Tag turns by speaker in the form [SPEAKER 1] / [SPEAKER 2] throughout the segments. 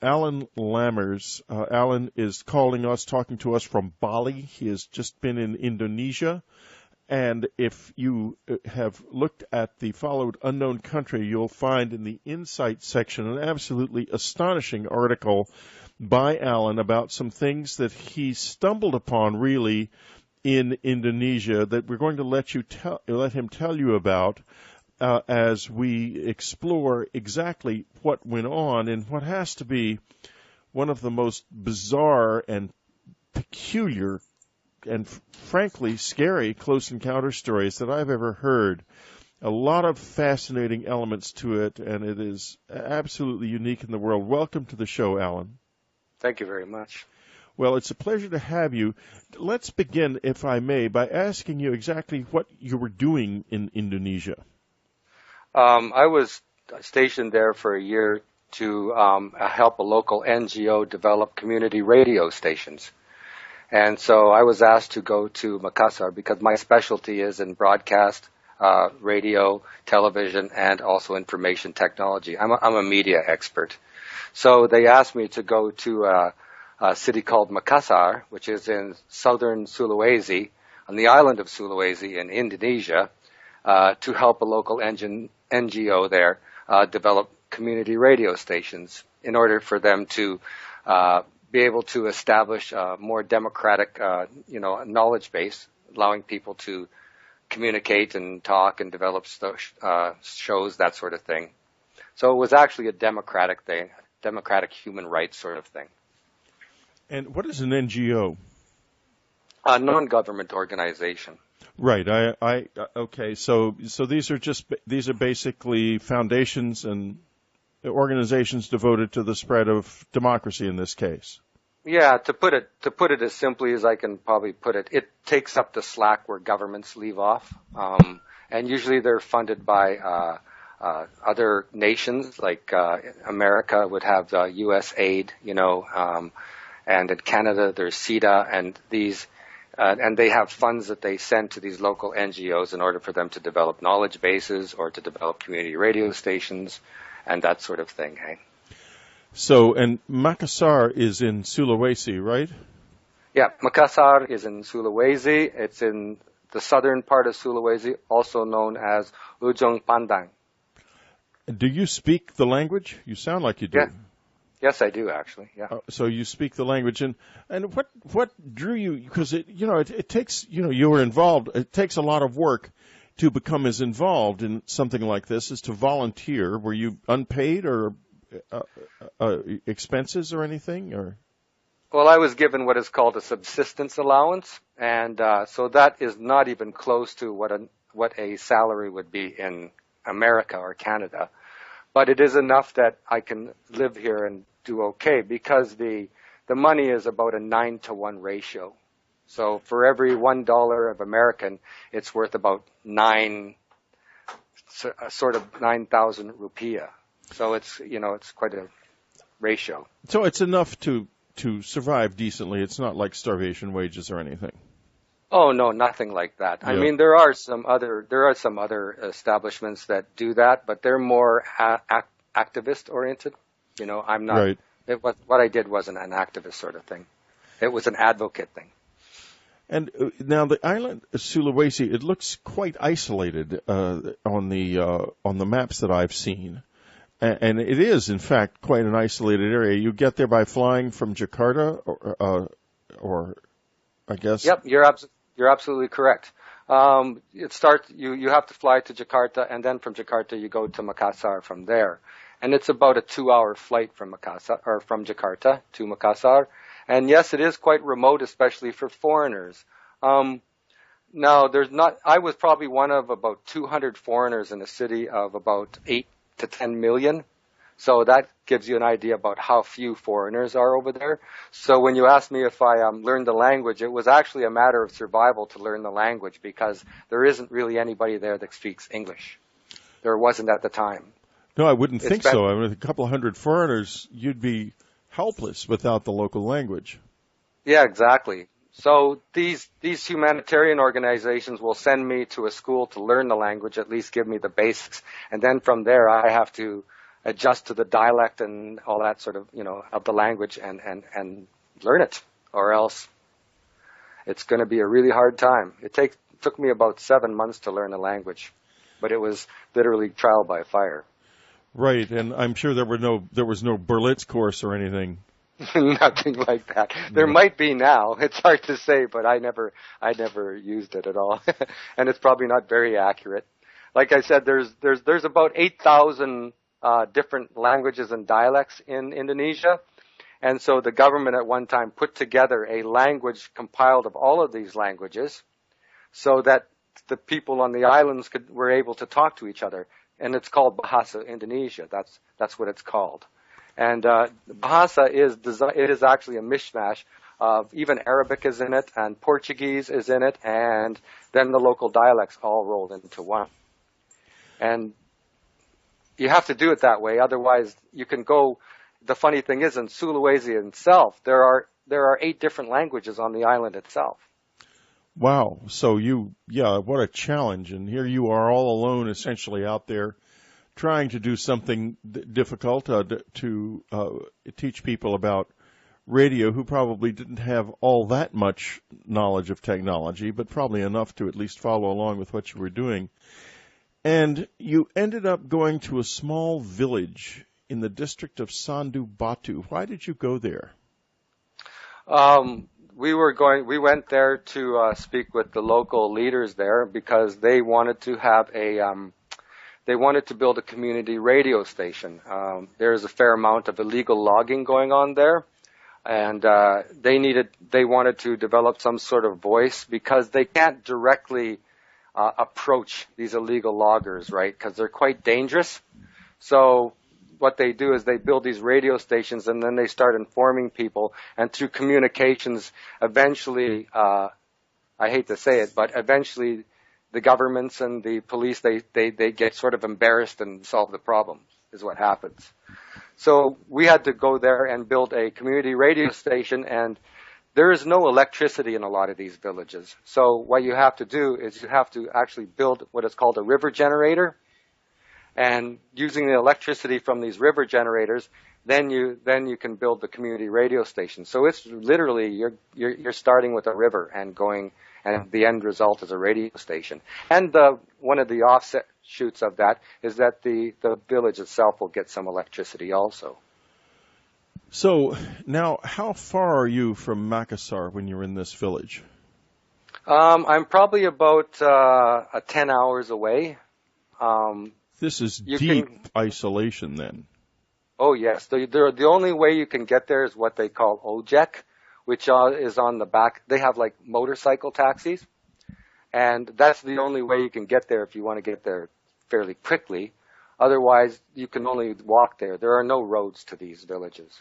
[SPEAKER 1] Alan Lammers. Alan is talking to us from Bali. He has just been in Indonesia. And if you have looked at the followed unknown country, you'll find in the Insight section an absolutely astonishing article by Alan about some things that he stumbled upon really in Indonesia that we're going to let him tell you about as we explore exactly what went on in what has to be one of the most bizarre and peculiar and frankly scary close encounter stories that I've ever heard. A lot of fascinating elements to it, and it is absolutely unique in the world. Welcome to the show, Alan.
[SPEAKER 2] Thank you very much.
[SPEAKER 1] Well, it's a pleasure to have you. Let's begin, if I may, by asking you exactly what you were doing in Indonesia.
[SPEAKER 2] I was stationed there for a year to help a local NGO develop community radio stations. And so I was asked to go to Makassar because my specialty is in broadcast, radio, television, and also information technology. I'm a media expert. So they asked me to go to a city called Makassar, which is in southern Sulawesi, on the island of Sulawesi in Indonesia, to help a local NGO there develop community radio stations in order for them to be able to establish a more democratic, knowledge base, allowing people to communicate and talk and develop shows, that sort of thing. So it was actually a democratic thing, democratic human rights sort of thing.
[SPEAKER 1] And what is an NGO?
[SPEAKER 2] A non-government organization.
[SPEAKER 1] Right. Okay. So these are basically foundations and organizations devoted to the spread of democracy in this case.
[SPEAKER 2] Yeah, to put it as simply as I can probably put it, it takes up the slack where governments leave off, and usually they're funded by other nations, like America would have U.S. aid, and in Canada there's CETA, and these. And they have funds that they send to these local NGOs in order for them to develop knowledge bases or to develop community radio stations and that sort of thing. Hey?
[SPEAKER 1] So, and Makassar is in Sulawesi, right?
[SPEAKER 2] Yeah, Makassar is in Sulawesi. It's in the southern part of Sulawesi, also known as Ujung Pandang.
[SPEAKER 1] Do you speak the language? You sound like you do.
[SPEAKER 2] Yeah. Yes, I do actually. Yeah.
[SPEAKER 1] So you speak the language, and what drew you? Because it takes you were involved. It takes a lot of work to become as involved in something like this as to volunteer. Were you unpaid or expenses or anything or?
[SPEAKER 2] Well, I was given what is called a subsistence allowance, and so that is not even close to what a salary would be in America or Canada. But it is enough that I can live here and do okay because the money is about a 9-to-1 ratio. So for every $1 of American, it's worth about 9,000 rupiah. So it's quite a ratio.
[SPEAKER 1] So it's enough to survive decently. It's not like starvation wages or anything.
[SPEAKER 2] Oh no, nothing like that. Yeah. I mean, there are some other establishments that do that, but they're more activist oriented. I'm not.
[SPEAKER 1] Right.
[SPEAKER 2] What I did wasn't an activist sort of thing. It was an advocate thing.
[SPEAKER 1] And now the island of Sulawesi, it looks quite isolated on the maps that I've seen, and it is in fact quite an isolated area. You get there by flying from Jakarta, or I guess.
[SPEAKER 2] Yep, you're absolutely correct. It starts. You have to fly to Jakarta, and then from Jakarta you go to Makassar from there, and it's about a 2-hour flight from Jakarta to Makassar. And yes, it is quite remote, especially for foreigners. Now, I was probably one of about 200 foreigners in a city of about 8 to 10 million. So that gives you an idea about how few foreigners are over there. So when you asked me if I learned the language, it was actually a matter of survival to learn the language because there isn't really anybody there that speaks English. There wasn't at the time.
[SPEAKER 1] No, I wouldn't think so. I mean, a couple of hundred foreigners, you'd be helpless without the local language.
[SPEAKER 2] Yeah, exactly. So these humanitarian organizations will send me to a school to learn the language, at least give me the basics, and then from there I have to adjust to the dialect and all that sort of, of the language and learn it, or else it's going to be a really hard time. It took me about 7 months to learn the language, but it was literally trial by fire.
[SPEAKER 1] Right, and I'm sure there was no Berlitz course or anything.
[SPEAKER 2] Nothing like that. There might be now. It's hard to say, but I never used it at all, and it's probably not very accurate. Like I said, there's about 8,000 different languages and dialects in Indonesia, and so the government at one time put together a language compiled of all of these languages, so that the people on the islands were able to talk to each other, and it's called Bahasa Indonesia. That's what it's called. And Bahasa is actually a mishmash of even Arabic is in it, and Portuguese is in it, and then the local dialects all rolled into one. And you have to do it that way, otherwise you can go. The funny thing is, in Sulawesi itself, there are 8 different languages on the island itself.
[SPEAKER 1] Wow. So what a challenge. And here you are all alone, essentially out there, trying to do something difficult to teach people about radio who probably didn't have all that much knowledge of technology, but probably enough to at least follow along with what you were doing. And you ended up going to a small village in the district of Sandu Batu. Why did you go there?
[SPEAKER 2] We went there to speak with the local leaders there because they wanted to have they wanted to build a community radio station. There's a fair amount of illegal logging going on there, and they wanted to develop some sort of voice because they can't directly approach these illegal loggers, right? Because they're quite dangerous. So what they do is they build these radio stations, and then they start informing people, and through communications, eventually, I hate to say it, but eventually the governments and the police, they get sort of embarrassed and solve the problem, is what happens. So we had to go there and build a community radio station, and there is no electricity in a lot of these villages. So what you have to do is you have to actually build what is called a river generator, and using the electricity from these river generators, then you can build the community radio station. So it's literally you're starting with a river and going, and the end result is a radio station. And one of the offshoots of that is that the village itself will get some electricity also.
[SPEAKER 1] So now, how far are you from Makassar when you're in this village?
[SPEAKER 2] I'm probably about 10 hours away.
[SPEAKER 1] This is deep isolation then.
[SPEAKER 2] Oh, yes. The only way you can get there is what they call ojek, which is on the back. They have like motorcycle taxis, and that's the only way you can get there if you want to get there fairly quickly. Otherwise, you can only walk there. There are no roads to these villages.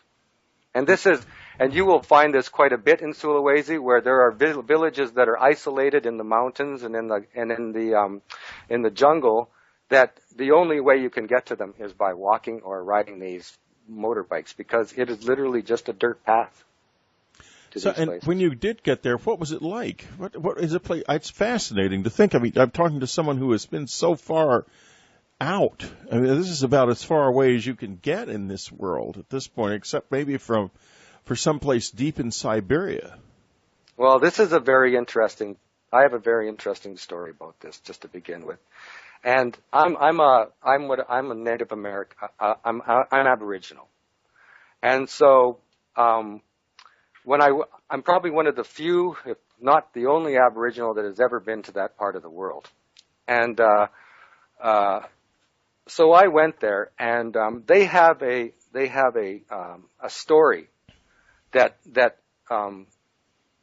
[SPEAKER 2] And you will find this quite a bit in Sulawesi, where there are villages that are isolated in the mountains and in the jungle, that the only way you can get to them is by walking or riding these motorbikes, because it is literally just a dirt path to these places. When
[SPEAKER 1] you did get there, what was it like? What is it? It's fascinating to think. I mean, I'm talking to someone who has been so far out. I mean, this is about as far away as you can get in this world at this point, except maybe for someplace deep in Siberia.
[SPEAKER 2] Well, this is I have a very interesting story about this, just to begin with. And I'm a Native American. I'm Aboriginal, and so I'm probably one of the few, if not the only Aboriginal that has ever been to that part of the world. And so I went there, and they have a story that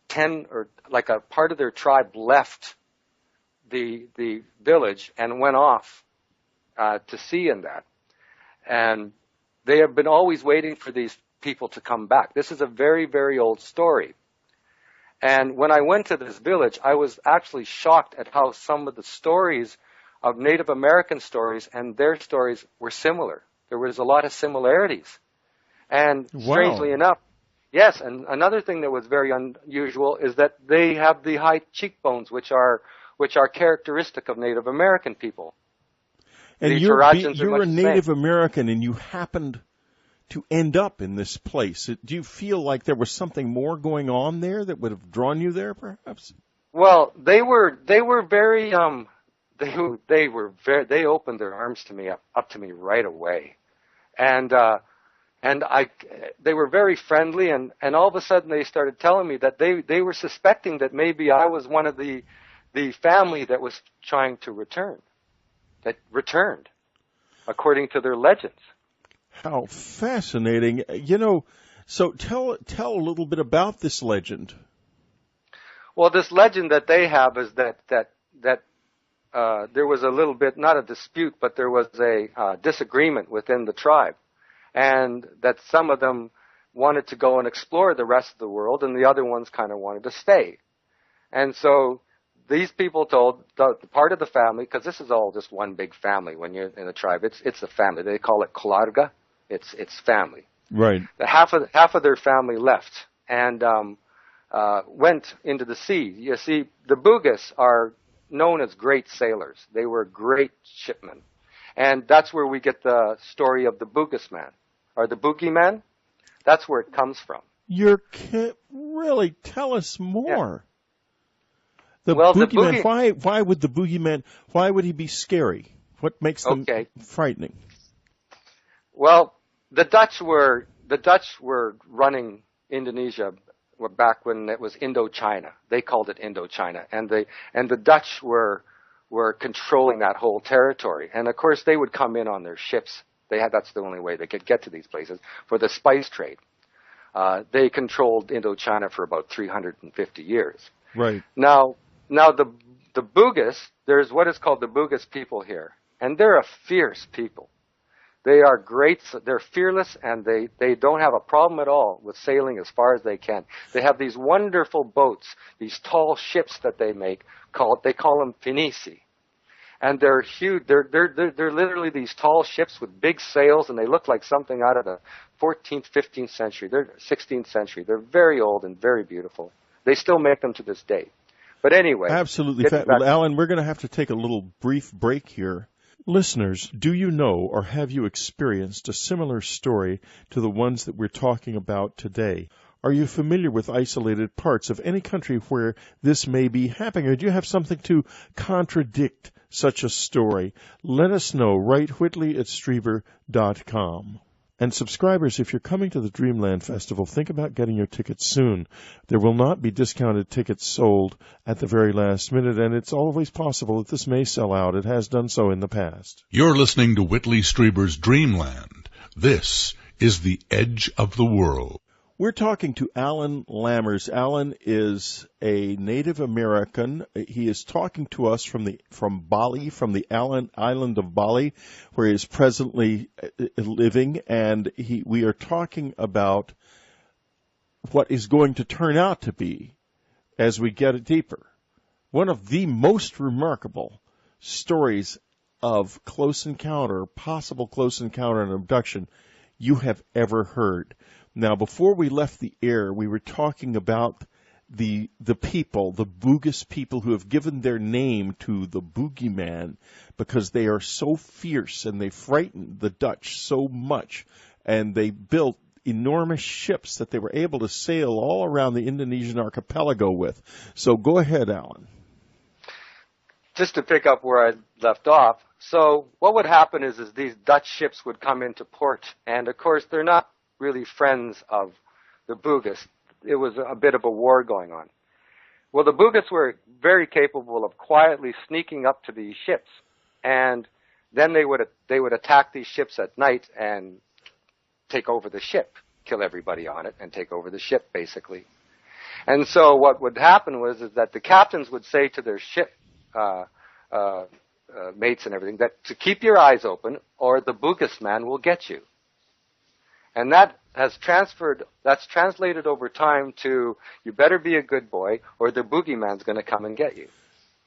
[SPEAKER 2] 10 or like a part of their tribe left the village and went off to sea in that. And they have been always waiting for these people to come back. This is a very, very old story. And when I went to this village, I was actually shocked at how some of the stories of Native American stories and their stories were similar. There was a lot of similarities. And strangely enough, yes, and another thing that was very unusual is that they have the high cheekbones, which are characteristic of Native American people.
[SPEAKER 1] And
[SPEAKER 2] the
[SPEAKER 1] you're,
[SPEAKER 2] Tarajans are
[SPEAKER 1] you're
[SPEAKER 2] much
[SPEAKER 1] a
[SPEAKER 2] the same.
[SPEAKER 1] Native American, and you happened to end up in this place. Do you feel like there was something more going on there that would have drawn you there, perhaps?
[SPEAKER 2] Well, they were very they opened their arms to me up to me right away, and they were very friendly, and all of a sudden they started telling me that they were suspecting that maybe I was one of the family that was trying to returned according to their legends.
[SPEAKER 1] How fascinating! So tell a little bit about this legend.
[SPEAKER 2] Well, this legend that they have is that there was a little bit, not a dispute, but there was a disagreement within the tribe, and that some of them wanted to go and explore the rest of the world, and the other ones kind of wanted to stay. And so these people told the part of the family, because this is all just one big family when you're in a tribe. It's a family. They call it kolarga. It's family.
[SPEAKER 1] Right.
[SPEAKER 2] Half of their family left and went into the sea. You see, the Bugis are known as great sailors. They were great shipmen. And that's where we get the story of the Bugis man, or the boogeyman. That's where it comes from.
[SPEAKER 1] Really tell us more.
[SPEAKER 2] Yeah.
[SPEAKER 1] The boogeyman, why would the boogeyman, why would he be scary? What makes them frightening?
[SPEAKER 2] Well, the Dutch were running Indonesia back when it was Indochina. They called it Indochina, and the Dutch were controlling that whole territory. And of course, they would come in on their ships. That's the only way they could get to these places for the spice trade. They controlled Indochina for about 350 years.
[SPEAKER 1] Right.
[SPEAKER 2] Now the Bugis, there's what is called the Bugis people here, and they're a fierce people. They are great. They're fearless, and they don't have a problem at all with sailing as far as they can. They have these wonderful boats, these tall ships that they make. They call them pinisi, and they're huge. They're literally these tall ships with big sails, and they look like something out of the 14th, 15th century. They're 16th century. They're very old and very beautiful. They still make them to this day. But anyway,
[SPEAKER 1] absolutely. Well, Alan, we're going to have to take a little brief break here. Listeners, do you know or have you experienced a similar story to the ones that we're talking about today? Are you familiar with isolated parts of any country where this may be happening? Or do you have something to contradict such a story? Let us know. Write Whitley@Strieber.com. And subscribers, if you're coming to the Dreamland Festival, think about getting your tickets soon. There will not be discounted tickets sold at the very last minute, and it's always possible that this may sell out. It has done so in the past.
[SPEAKER 3] You're listening to Whitley Strieber's Dreamland. This is the edge of the world.
[SPEAKER 1] We're talking to Alan Lammers. Alan is a Native American. He is talking to us from Bali, from the island of Bali, where he is presently living, and we are talking about what is going to turn out to be, as we get it deeper, one of the most remarkable stories of possible close encounter and abduction you have ever heard. Now, before we left the air, we were talking about the people, the Bugis people, who have given their name to the boogeyman because they are so fierce and they frightened the Dutch so much, and they built enormous ships that they were able to sail all around the Indonesian archipelago with. So go ahead, Alan.
[SPEAKER 2] Just to pick up where I left off, so what would happen is these Dutch ships would come into port, and of course they're not really friends of the Bugis. It was a bit of a war going on. Well, the Bugis were very capable of quietly sneaking up to these ships, and then they would attack these ships at night and take over the ship, kill everybody on it, and take over the ship, basically. And so what would happen was that the captains would say to their ship mates and everything that to keep your eyes open, or the Bugis man will get you. And that's translated over time to, you better be a good boy, or the boogeyman's going to come and get you.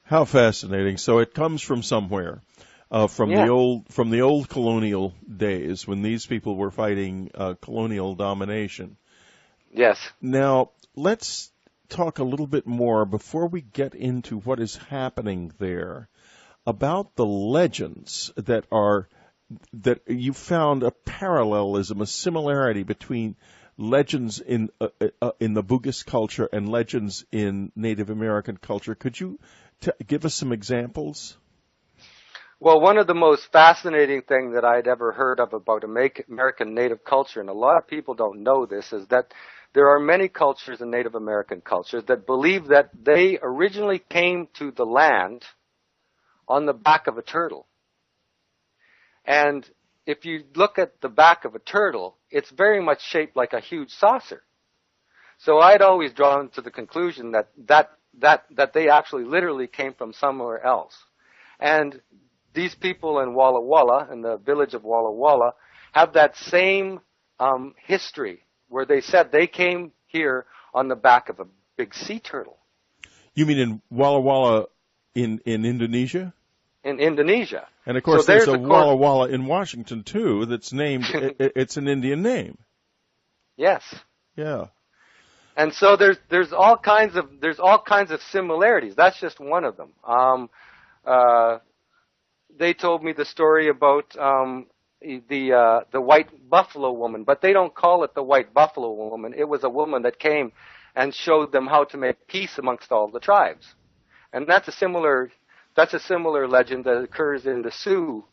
[SPEAKER 1] How fascinating. So it comes from somewhere, from the old colonial days when these people were fighting colonial domination.
[SPEAKER 2] Yes.
[SPEAKER 1] Now, let's talk a little bit more before we get into what is happening there. about the legends that you found a parallelism, a similarity between legends in the Bugis culture and legends in Native American culture. Could you give us some examples?
[SPEAKER 2] Well, one of the most fascinating things that I'd ever heard of about American Native culture, and a lot of people don't know this, is that there are many cultures in Native American cultures that believe that they originally came to the land on the back of a turtle. And if you look at the back of a turtle, it's very much shaped like a huge saucer. So I'd always drawn to the conclusion that they actually literally came from somewhere else. And these people in Walla Walla, in the village of Walla Walla, have that same history where they said they came here on the back of a big sea turtle.
[SPEAKER 1] You mean in Walla Walla in Indonesia?
[SPEAKER 2] In Indonesia.
[SPEAKER 1] And of course,
[SPEAKER 2] so
[SPEAKER 1] there's a Walla Walla in Washington too. That's named. It's an Indian name.
[SPEAKER 2] Yes.
[SPEAKER 1] Yeah.
[SPEAKER 2] And so there's all kinds of similarities. That's just one of them. They told me the story about the white buffalo woman, but they don't call it the white buffalo woman. It was a woman that came and showed them how to make peace amongst all the tribes, and that's a similar legend that occurs in the Sioux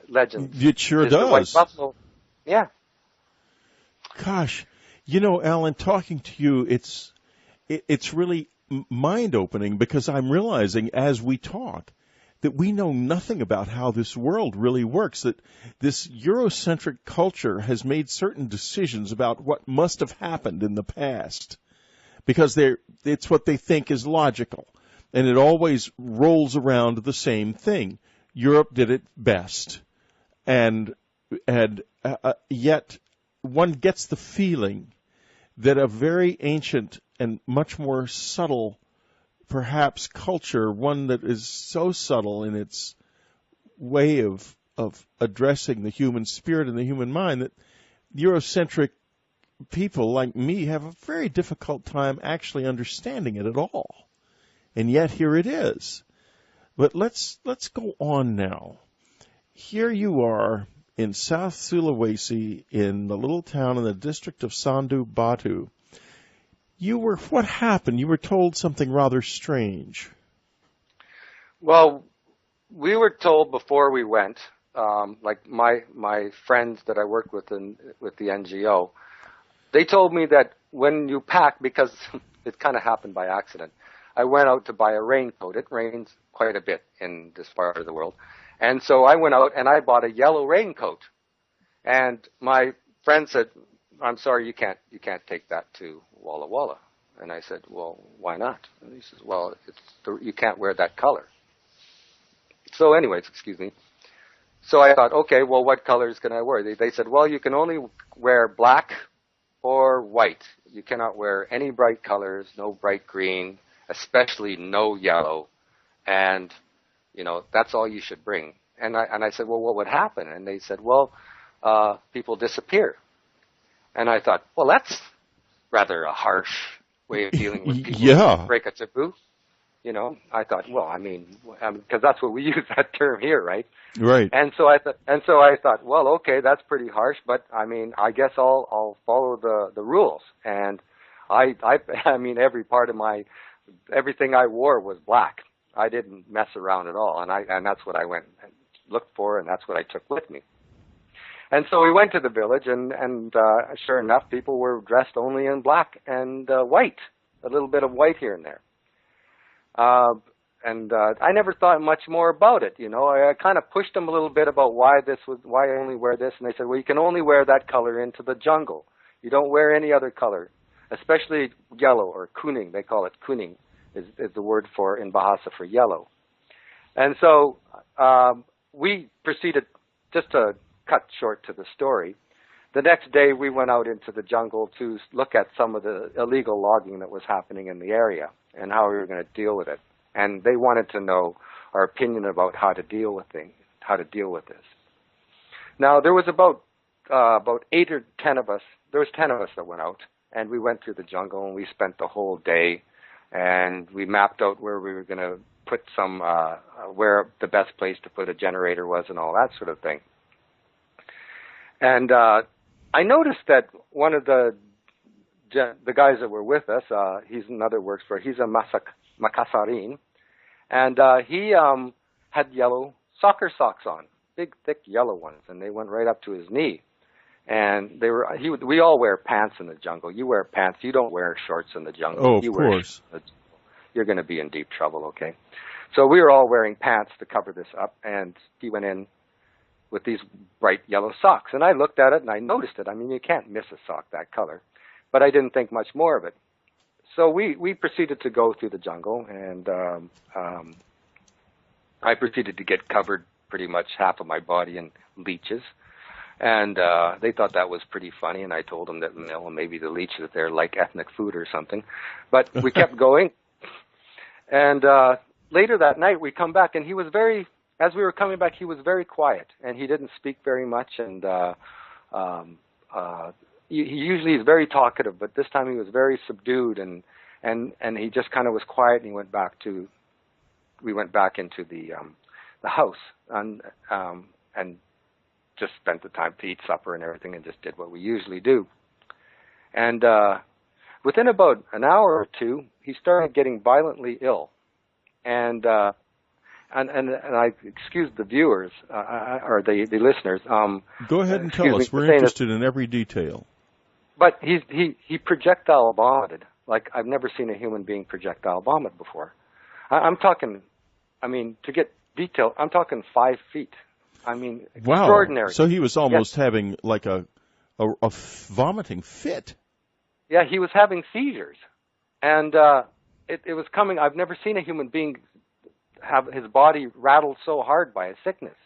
[SPEAKER 2] legends.
[SPEAKER 1] It sure does.
[SPEAKER 2] The white buffalo. Yeah.
[SPEAKER 1] Gosh, Alan, talking to you, it's really mind-opening, because I'm realizing as we talk that we know nothing about how this world really works, that this Eurocentric culture has made certain decisions about what must have happened in the past, because it's what they think is logical, and it always rolls around the same thing. Europe did it best, and yet one gets the feeling that a very ancient and much more subtle, perhaps, culture, one that is so subtle in its way of addressing the human spirit and the human mind, that Eurocentric people like me have a very difficult time actually understanding it at all. And yet here it is. But let's go on now. Here you are in South Sulawesi, in the little town in the district of Sandu Batu. What happened? You were told something rather strange.
[SPEAKER 2] Well, we were told before we went, like my friends that I worked with with the NGO, they told me that when you pack, because it kind of happened by accident, I went out to buy a raincoat. It rains quite a bit in this part of the world. And so I went out and I bought a yellow raincoat. And my friend said, "I'm sorry, you can't take that to Walla Walla." And I said, "Well, why not?" And he says, "Well, you can't wear that color." So anyways, excuse me. So I thought, okay, well, what colors can I wear? They said, well, you can only wear black or white. You cannot wear any bright colors, no bright green, especially no yellow. And, that's all you should bring. And I said, well, what would happen? And they said, well, people disappear. And I thought, well, that's rather a harsh way of dealing with people
[SPEAKER 1] who
[SPEAKER 2] break a taboo. I thought, well, because that's what we use that term here, right?
[SPEAKER 1] Right.
[SPEAKER 2] And so I thought, well, okay, that's pretty harsh, but I guess I'll follow the rules. And every part of everything I wore was black. I didn't mess around at all, and that's what I went and looked for, and that's what I took with me. And so we went to the village, and sure enough, people were dressed only in black and white, a little bit of white here and there. I never thought much more about it, I kind of pushed them a little bit about why I only wear this, and they said, well, you can only wear that color into the jungle. You don't wear any other color, especially yellow or kuning. They call it kuning, is the word in Bahasa for yellow. And so we proceeded, just to cut short to the story, the next day we went out into the jungle to look at some of the illegal logging that was happening in the area and how we were going to deal with it. And they wanted to know our opinion about how to deal with this. Now, there was about 8 or 10 of us. There was 10 of us that went out, and we went through the jungle, and we spent the whole day, and we mapped out where we were going to put some where the best place to put a generator was and all that sort of thing. And I noticed that one of the guys that were with us, he's a Makasarin, and he had yellow soccer socks on, big, thick yellow ones, and they went right up to his knee. And we all wear pants in the jungle. You wear pants. You don't wear shorts in the jungle.
[SPEAKER 1] Oh, of course.
[SPEAKER 2] You're going to be in deep trouble, okay? So we were all wearing pants to cover this up, and he went in with these bright yellow socks. And I looked at it, and I noticed it. I mean, you can't miss a sock that color. But I didn't think much more of it. So we proceeded to go through the jungle, and I proceeded to get covered pretty much half of my body in leeches. And they thought that was pretty funny, and I told them that, you know, maybe the leeches, they're like ethnic food or something. But we kept going. And later that night, we come back, and he was as we were coming back, he was very quiet, and he didn't speak very much. And he usually is very talkative, but this time he was very subdued, and he just kind of was quiet, and we went back into the house, and just spent the time to eat supper and everything, and just did what we usually do. And within about an hour or two, he started getting violently ill, and I excuse the viewers or the listeners.
[SPEAKER 1] Go ahead and tell us. We're interested in every detail.
[SPEAKER 2] But he projectile vomited like I've never seen a human being projectile vomit before. I'm talking, I mean, to get detail, I'm talking 5 feet. I mean, extraordinary.
[SPEAKER 1] Wow. So he was almost having like a vomiting fit.
[SPEAKER 2] Yeah, he was having seizures. And it was coming. I've never seen a human being have his body rattled so hard by a sickness.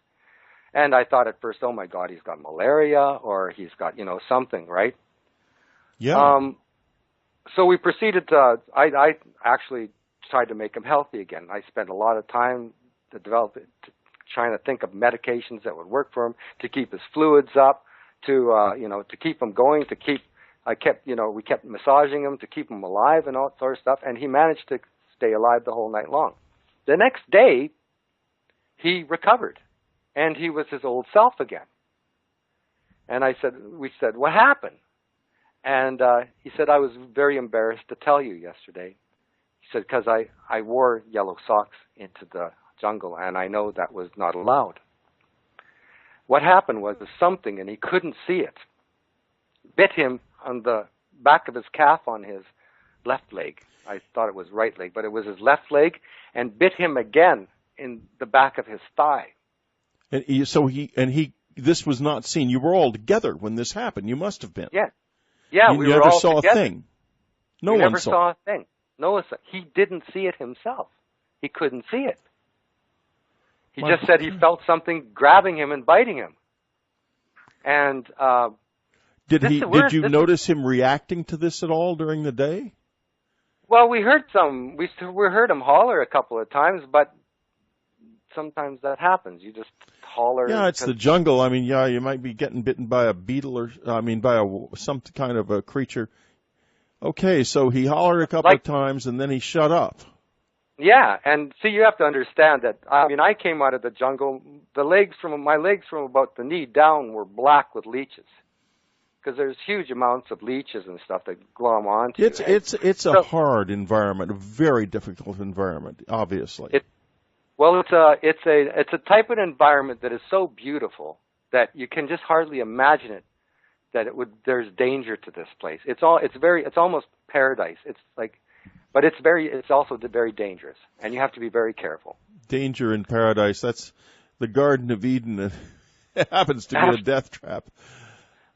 [SPEAKER 2] And I thought at first, oh my God, he's got malaria or he's got, you know, something, right?
[SPEAKER 1] Yeah.
[SPEAKER 2] So we proceeded to, I actually tried to make him healthy again. I spent a lot of time trying to think of medications that would work for him, to keep his fluids up, to keep him going, we kept massaging him to keep him alive and all that sort of stuff, and he managed to stay alive the whole night long. The next day, he recovered, and he was his old self again. And we said, what happened? And he said, I was very embarrassed to tell you yesterday. He said, because I wore yellow socks into the jungle, and I know that was not allowed. What happened was something, and he couldn't see it, bit him on the back of his calf on his left leg. I thought it was right leg, but it was his left leg, and bit him again in the back of his thigh.
[SPEAKER 1] And this was not seen. You were all together when this happened. You must have been.
[SPEAKER 2] Yeah. Yeah,
[SPEAKER 1] we never saw a thing.
[SPEAKER 2] No one saw a thing. He didn't see it himself. He couldn't see it. He just said he felt something grabbing him and biting him. And
[SPEAKER 1] did you notice him reacting to this at all during the day?
[SPEAKER 2] Well, we heard him holler a couple of times, but sometimes that happens. You just holler.
[SPEAKER 1] Yeah, it's the jungle. I mean, yeah, you might be getting bitten by a beetle by some kind of a creature. Okay, so he hollered a couple of times and then he shut up.
[SPEAKER 2] Yeah, and see, you have to understand that. I mean, I came out of the jungle. My legs from about the knee down were black with leeches, because there's huge amounts of leeches and stuff that glom onto you.
[SPEAKER 1] It's a hard environment, a very difficult environment, obviously.
[SPEAKER 2] It's a type of environment that is so beautiful that you can just hardly imagine it. There's danger to this place. It's almost paradise. But it's also very dangerous, and you have to be very careful.
[SPEAKER 1] Danger in paradise. That's the Garden of Eden. It happens to be a death trap.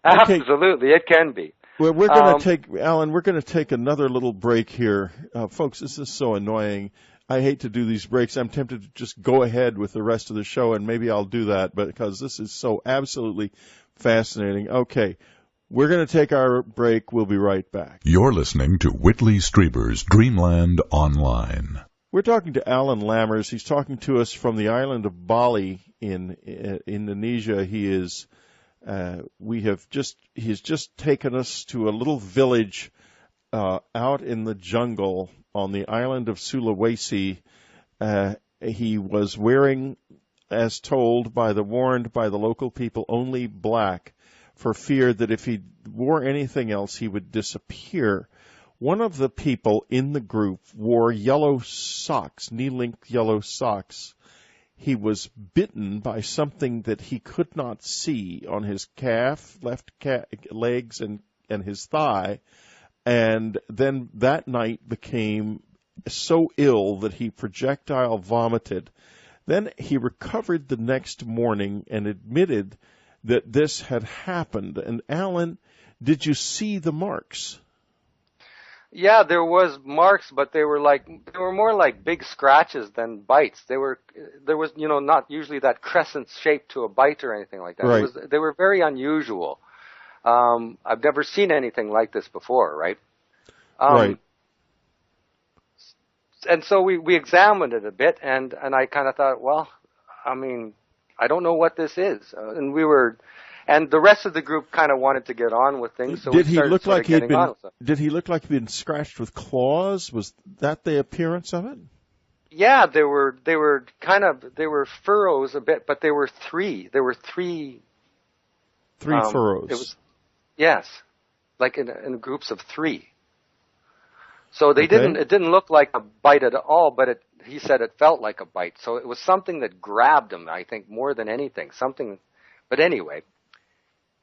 [SPEAKER 1] Okay.
[SPEAKER 2] Absolutely, it can be.
[SPEAKER 1] Well, we're going to take another little break here. Folks, this is so annoying. I hate to do these breaks. I'm tempted to just go ahead with the rest of the show, and maybe I'll do that, but because this is so absolutely fascinating. Okay, we're going to take our break. We'll be right back.
[SPEAKER 3] You're listening to Whitley Strieber's Dreamland Online.
[SPEAKER 1] We're talking to Alan Lammers. He's talking to us from the island of Bali in Indonesia. He's just taken us to a little village out in the jungle on the island of Sulawesi, He was wearing, as warned by the local people, only black, for fear that if he wore anything else, he would disappear. One of the people in the group wore yellow socks, knee-length yellow socks. He was bitten by something that he could not see on his legs and his thigh, and then that night became so ill that he projectile vomited. Then he recovered the next morning and admitted that this had happened. And Alan, did you see the marks?
[SPEAKER 2] Yeah, there was marks, but they were more like big scratches than bites. There was not usually that crescent shape to a bite or anything like that.
[SPEAKER 1] Right.
[SPEAKER 2] They were very unusual. I've never seen anything like this before, right?
[SPEAKER 1] Right.
[SPEAKER 2] And so we examined it a bit, and I kind of thought, well, I mean, I don't know what this is, and the rest of the group kind of wanted to get on with things. So
[SPEAKER 1] did he look like he'd been?
[SPEAKER 2] Did
[SPEAKER 1] he look like he'd been scratched with claws? Was that the appearance of it?
[SPEAKER 2] Yeah, they were furrows a bit, but there were three. There were three.
[SPEAKER 1] Three furrows.
[SPEAKER 2] Yes, like in groups of three. So it didn't look like a bite at all, but he said it felt like a bite. So it was something that grabbed him, I think, more than anything. But anyway,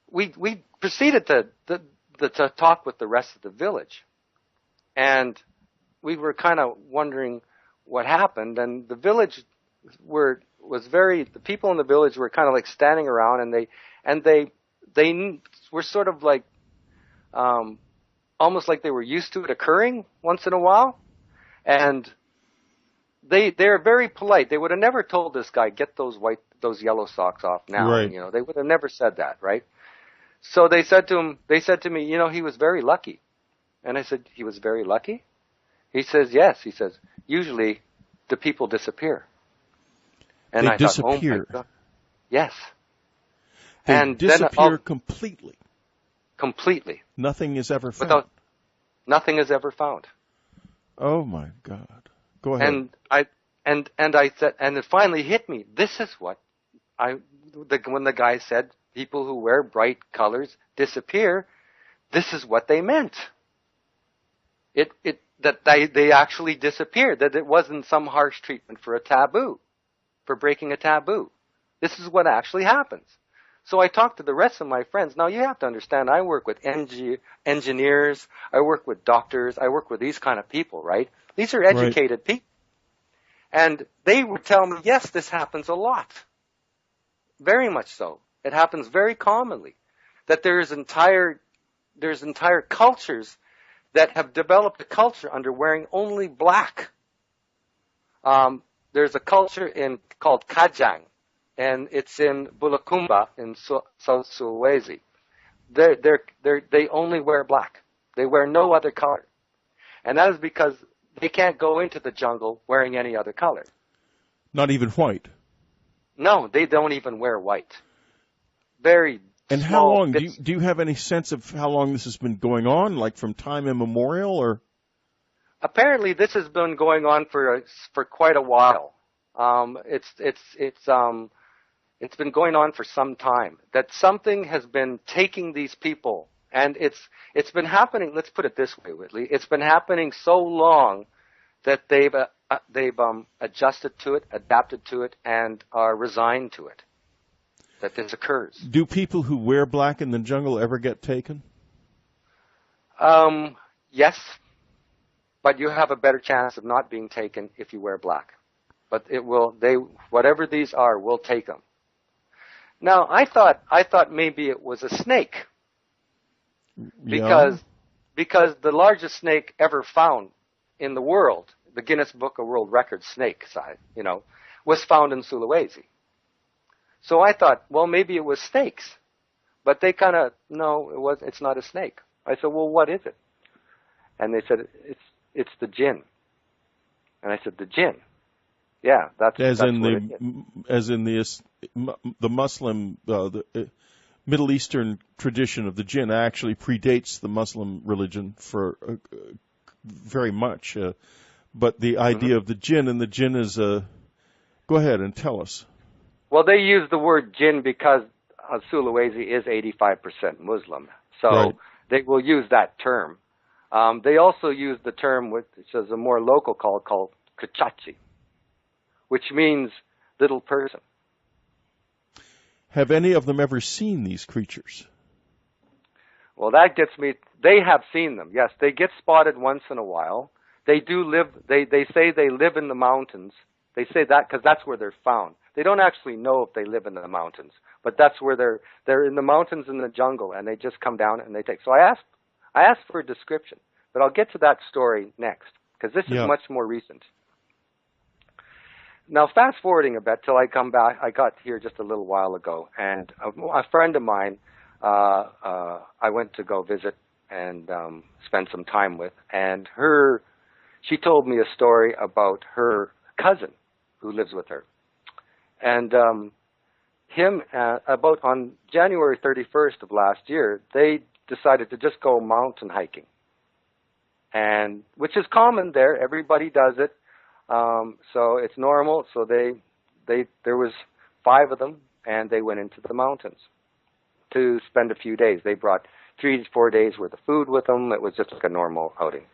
[SPEAKER 2] we proceeded to talk with the rest of the village. And we were kind of wondering what happened. And the village the people in the village were kind of like standing around, and they were sort of like, almost like they were used to it occurring once in a while. And they're very polite. They would have never told this guy, get those yellow socks off now.
[SPEAKER 1] Right.
[SPEAKER 2] They would have never said that, right? So they said to me, he was very lucky. And I said, he was very lucky? He says, yes. He says, usually the people disappear. And
[SPEAKER 1] they
[SPEAKER 2] I
[SPEAKER 1] disappear.
[SPEAKER 2] thought, oh my God. Yes.
[SPEAKER 1] They disappear completely.
[SPEAKER 2] Completely.
[SPEAKER 1] Nothing is ever found.
[SPEAKER 2] Nothing is ever found.
[SPEAKER 1] Oh my God. Go ahead.
[SPEAKER 2] And I said, and it finally hit me. This is what when the guy said people who wear bright colors disappear, this is what they meant. That they actually disappeared, that it wasn't some harsh treatment for breaking a taboo. This is what actually happens. So I talked to the rest of my friends. Now, you have to understand, I work with engineers, I work with doctors, I work with these kind of people, right? These are educated people. And they would tell me, yes, this happens a lot. Very much so. It happens very commonly. That there's entire cultures that have developed a culture under wearing only black. There's a culture called Kajang, and it's in Bulakumba in South Sulawesi. They only wear black. They wear no other color. And that is because they can't go into the jungle wearing any other color.
[SPEAKER 1] Not even white?
[SPEAKER 2] No, they don't even wear white. Very
[SPEAKER 1] And how long? Do you have any sense of how long this has been going on, like from time immemorial, or?
[SPEAKER 2] Apparently, this has been going on for quite a while. It's been going on for some time. That something has been taking these people, and it's been happening. Let's put it this way, Whitley. It's been happening so long that they've adjusted to it, adapted to it, and are resigned to it. That this occurs.
[SPEAKER 1] Do people who wear black in the jungle ever get taken?
[SPEAKER 2] Yes, but you have a better chance of not being taken if you wear black. But whatever these are, will take them. Now, I thought maybe it was a snake. Because the largest snake ever found in the world, the Guinness Book of World Records snake size, was found in Sulawesi. So I thought, well, maybe it was snakes. But they kind of, no, it's not a snake. I said, well, what is it? And they said, it's the jinn. And I said, the jinn? Yeah, that's what it is.
[SPEAKER 1] As in the Muslim, the Middle Eastern tradition of the jinn actually predates the Muslim religion for very much. but the idea of the jinn, and the jinn is a... Go ahead and tell us.
[SPEAKER 2] Well, they use the word jinn because Sulawesi is 85% Muslim, so
[SPEAKER 1] Right.
[SPEAKER 2] they will use that term. They also use the term, which is a more local called kachachi, which means little person.
[SPEAKER 1] Have any of them ever seen these creatures?
[SPEAKER 2] Well, that gets me. They have seen them. Yes, they get spotted once in a while. They do live. They say they live in the mountains. They say that because that's where they're found. They don't actually know if they live in the mountains, but that's where they're in the mountains in the jungle, and they just come down and they take. So I asked for a description, but I'll get to that story next because this is much more recent. Now, fast forwarding a bit till I come back. I got here just a little while ago, and a friend of mine I went to go visit and spend some time with, and she told me a story about her cousin who lives with her. And about on January 31st of last year, they decided to just go mountain hiking, and which is common there. Everybody does it, so it's normal. So there was 5 of them, and they went into the mountains to spend a few days. They brought 3 to 4 days worth of food with them. It was just like a normal outing.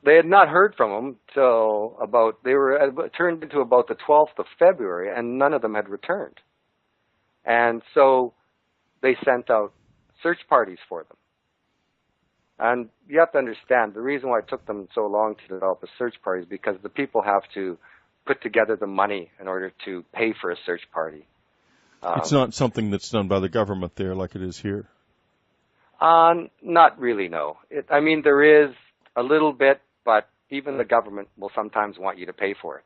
[SPEAKER 2] They had not heard from them till it turned into about the 12th of February, and none of them had returned. And so they sent out search parties for them. And you have to understand, the reason why it took them so long to develop a search party is because the people have to put together the money in order to pay for a search party.
[SPEAKER 1] It's not something that's done by the government there like it is here.
[SPEAKER 2] Not really, no. There is a little bit, but even the government will sometimes want you to pay for it.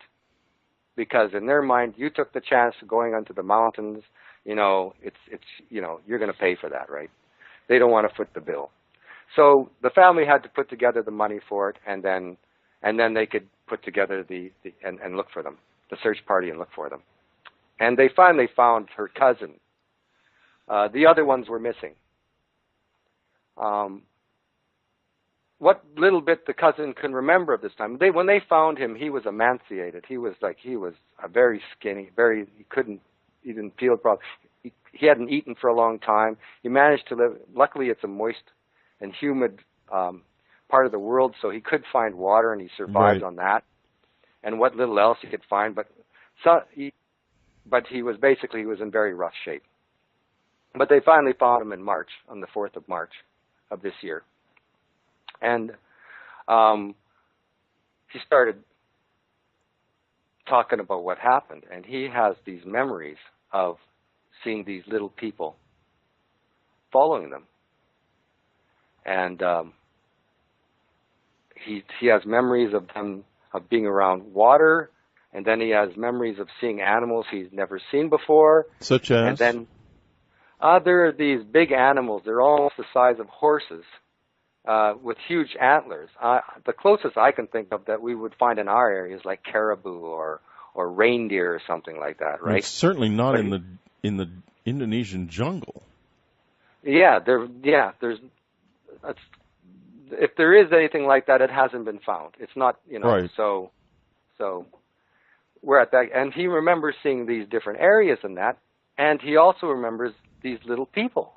[SPEAKER 2] Because in their mind, you took the chance of going onto the mountains, you're going to pay for that, right? They don't want to foot the bill. So the family had to put together the money for it, and then they could put together and look for them, the search party, and look for them. And they finally found her cousin. The other ones were missing. What little bit the cousin can remember of this time, when they found him, he was emaciated. He was a very skinny, he didn't feel properly. He hadn't eaten for a long time. He managed to live. Luckily, it's a moist and humid part of the world, so he could find water, and he survived on that, and what little else he could find. But he was in very rough shape. But they finally found him in March, on the 4th of March of this year. And he started talking about what happened, and he has these memories of seeing these little people following them. And he has memories of them, of being around water, and then he has memories of seeing animals he's never seen before.
[SPEAKER 1] Such as?
[SPEAKER 2] And then there are these big animals. They're almost the size of horses, with huge antlers. The closest I can think of that we would find in our area is like caribou or reindeer or something like that, right?
[SPEAKER 1] It's certainly not in the Indonesian jungle.
[SPEAKER 2] There's. If there is anything like that, it hasn't been found. It's not,
[SPEAKER 1] Right.
[SPEAKER 2] So we're at that, and he remembers seeing these different areas in that, and he also remembers these little people.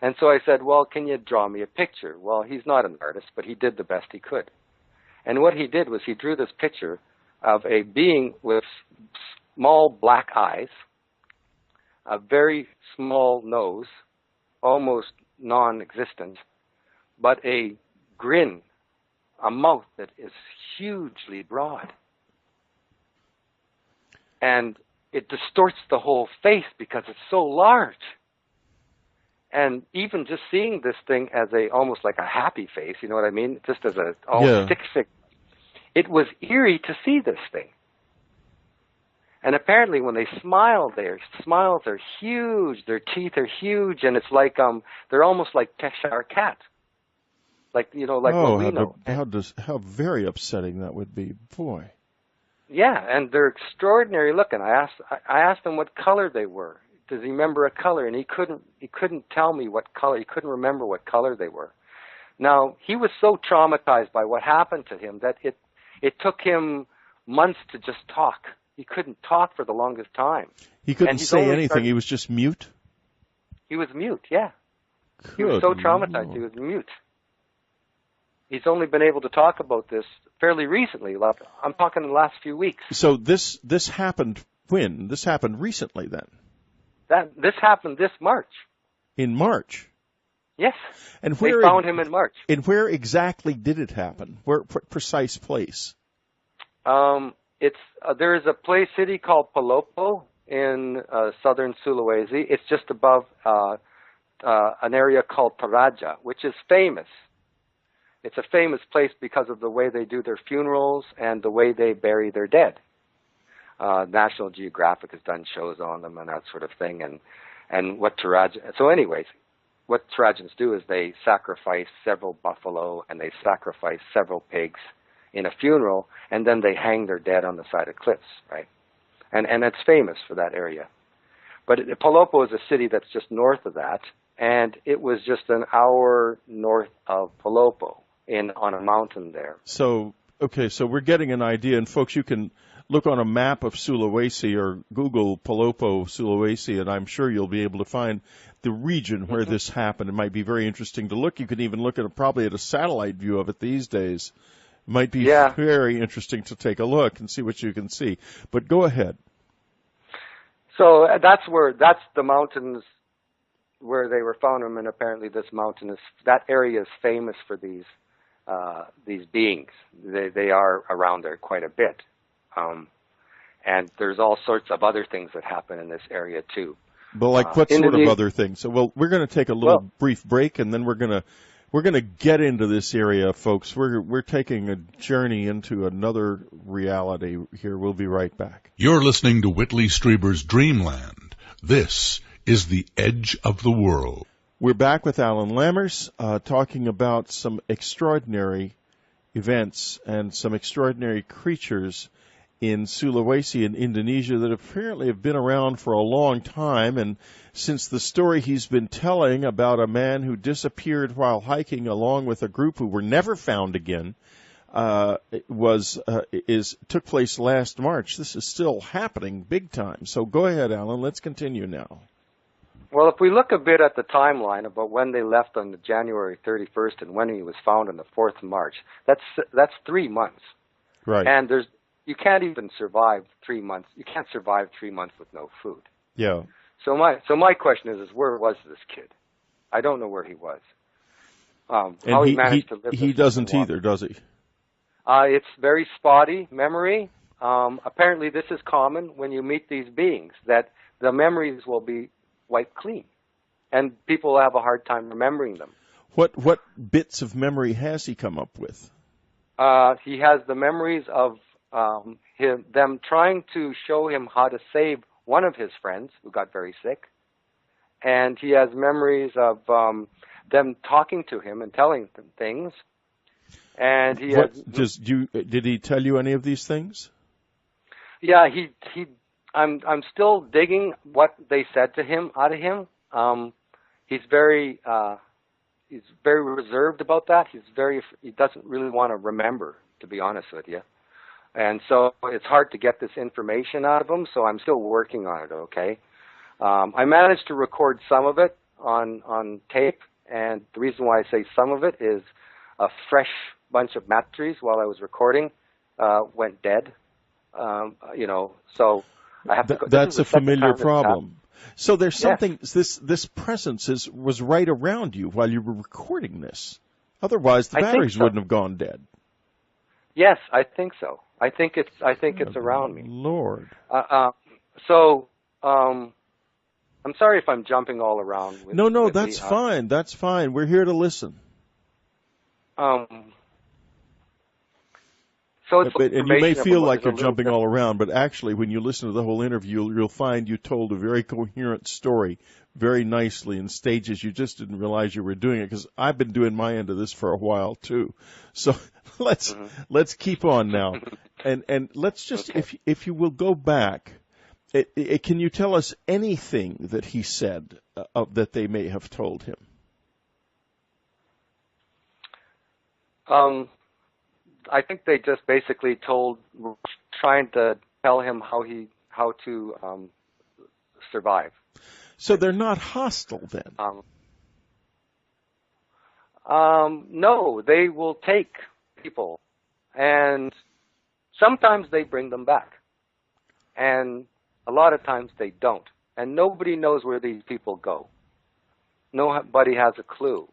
[SPEAKER 2] And so I said, well, can you draw me a picture? Well, he's not an artist, but he did the best he could. And what he did was he drew this picture of a being with small black eyes, a very small nose, almost non-existent, but a grin, a mouth that is hugely broad. And it distorts the whole face because it's so large. And even just seeing this thing as almost like a happy face, you know what I mean? Just as stick figure. It was eerie to see this thing. And apparently when they smile, their smiles are huge, their teeth are huge, and it's like they're almost like Cheshire cat. What we know.
[SPEAKER 1] How very upsetting that would be, boy.
[SPEAKER 2] Yeah, and they're extraordinary looking. I asked them what color they were. does he remember a color? And he couldn't tell me what color. He couldn't remember what color they were. Now, he was so traumatized by what happened to him that it took him months to just talk. He couldn't talk for the longest time.
[SPEAKER 1] He couldn't say anything. He was just mute?
[SPEAKER 2] He was mute, yeah.
[SPEAKER 1] Good
[SPEAKER 2] he was so traumatized,
[SPEAKER 1] Lord.
[SPEAKER 2] he was mute. He's only been able to talk about this fairly recently. Like, I'm talking the last few weeks.
[SPEAKER 1] So this happened when? This happened recently then?
[SPEAKER 2] This happened this March.
[SPEAKER 1] In March?
[SPEAKER 2] Yes.
[SPEAKER 1] And
[SPEAKER 2] they found him in March.
[SPEAKER 1] And where exactly did it happen? What precise place?
[SPEAKER 2] There is a city called Palopo in southern Sulawesi. It's just above an area called Toraja, which is famous. It's a famous place because of the way they do their funerals and the way they bury their dead. National Geographic has done shows on them and that sort of thing. And what Toraja... So anyways, what Torajans do is they sacrifice several buffalo and they sacrifice several pigs in a funeral, and then they hang their dead on the side of cliffs, right? And it's famous for that area. But Palopo is a city that's just north of that, and it was just an hour north of Palopo on a mountain there.
[SPEAKER 1] So, okay, so we're getting an idea, and folks, you can look on a map of Sulawesi or Google Palopo, Sulawesi, and I'm sure you'll be able to find the region where this happened. It might be very interesting to look. You can even look probably at a satellite view of it these days. It might be very interesting to take a look and see what you can see. But go ahead.
[SPEAKER 2] So that's the mountains where they were found, and apparently that area is famous for these beings. They are around there quite a bit. And there's all sorts of other things that happen in this area too.
[SPEAKER 1] But like what sort of other things? So, well, we're going to take a little brief break, and then we're going to get into this area, folks. We're taking a journey into another reality here. We'll be right back.
[SPEAKER 3] You're listening to Whitley Strieber's Dreamland. This is the Edge of the World.
[SPEAKER 1] We're back with Alan Lammers, talking about some extraordinary events and some extraordinary creatures in Sulawesi in Indonesia that apparently have been around for a long time. And since the story he's been telling about a man who disappeared while hiking along with a group who were never found again took place last March, this is still happening big time. So go ahead, Alan. Let's continue now.
[SPEAKER 2] Well, if we look a bit at the timeline about when they left on the January 31st and when he was found on the 4th of March, that's 3 months.
[SPEAKER 1] Right.
[SPEAKER 2] And you can't even survive 3 months. You can't survive 3 months with no food.
[SPEAKER 1] Yeah.
[SPEAKER 2] So my question is where was this kid? I don't know where he was. How he managed to live.
[SPEAKER 1] He doesn't either, does he?
[SPEAKER 2] It's very spotty memory. Apparently, this is common when you meet these beings, that the memories will be wiped clean, and people have a hard time remembering them.
[SPEAKER 1] What bits of memory has he come up with?
[SPEAKER 2] He has the memories of them trying to show him how to save one of his friends who got very sick, and he has memories of them talking to him and telling him things. And
[SPEAKER 1] did he tell you any of these things?
[SPEAKER 2] Yeah, I'm still digging what they said to him out of him. He's very reserved about that. He doesn't really want to remember, to be honest with you. And so it's hard to get this information out of him, so I'm still working on it, okay? I managed to record some of it on tape, and the reason why I say some of it is a fresh bunch of batteries while I was recording went dead. So I have to go.
[SPEAKER 1] That's a familiar problem. So there's something, this presence was right around you while you were recording this. Otherwise, the batteries wouldn't have gone dead.
[SPEAKER 2] Yes, I think so. I think it's around me.
[SPEAKER 1] Lord.
[SPEAKER 2] I'm sorry if I'm jumping all around.
[SPEAKER 1] No, that's fine. That's fine. We're here to listen. And you may feel like you're jumping all around, but actually, when you listen to the whole interview, you'll find you told a very coherent story very nicely in stages you just didn't realize you were doing it, because I've been doing my end of this for a while, too. So let's keep on now. And let's just, if you will go back Can you tell us anything that he said that they may have told him?
[SPEAKER 2] I think they just basically trying to tell him how to survive.
[SPEAKER 1] So they're not hostile then?
[SPEAKER 2] No, they will take people, and sometimes they bring them back, and a lot of times they don't, and nobody knows where these people go. Nobody has a clue,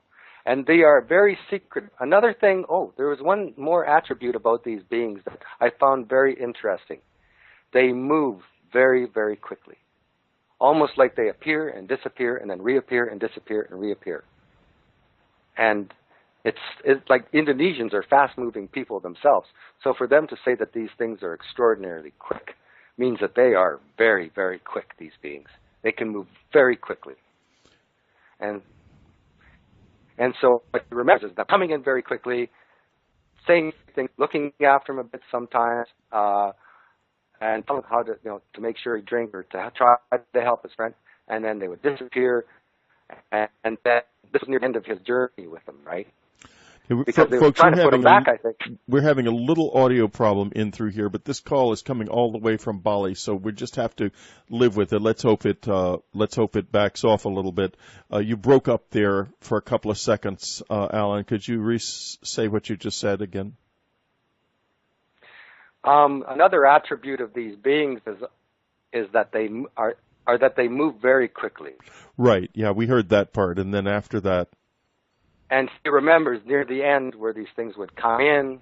[SPEAKER 2] and they are very secret. Another thing, there was one more attribute about these beings that I found very interesting. They move very, very quickly, almost like they appear and disappear and then reappear and disappear and reappear. And it's like Indonesians are fast-moving people themselves. So for them to say that these things are extraordinarily quick means that they are very, very quick, these beings. They can move very quickly. And so what he remembers is them coming in very quickly, saying things, looking after him a bit sometimes, and telling him how to make sure he drink or to try to help his friend, and then they would disappear, and that this is near the end of his journey with them, right? Because they were trying to put him back, I think.
[SPEAKER 1] We're having a little audio problem in through here, but this call is coming all the way from Bali, so we just have to live with it. Let's hope it backs off a little bit. You broke up there for a couple of seconds, Alan. Could you say what you just said again?
[SPEAKER 2] Another attribute of these beings is that they that they move very quickly.
[SPEAKER 1] Right. Yeah, we heard that part, and then after that.
[SPEAKER 2] And he remembers near the end where these things would come in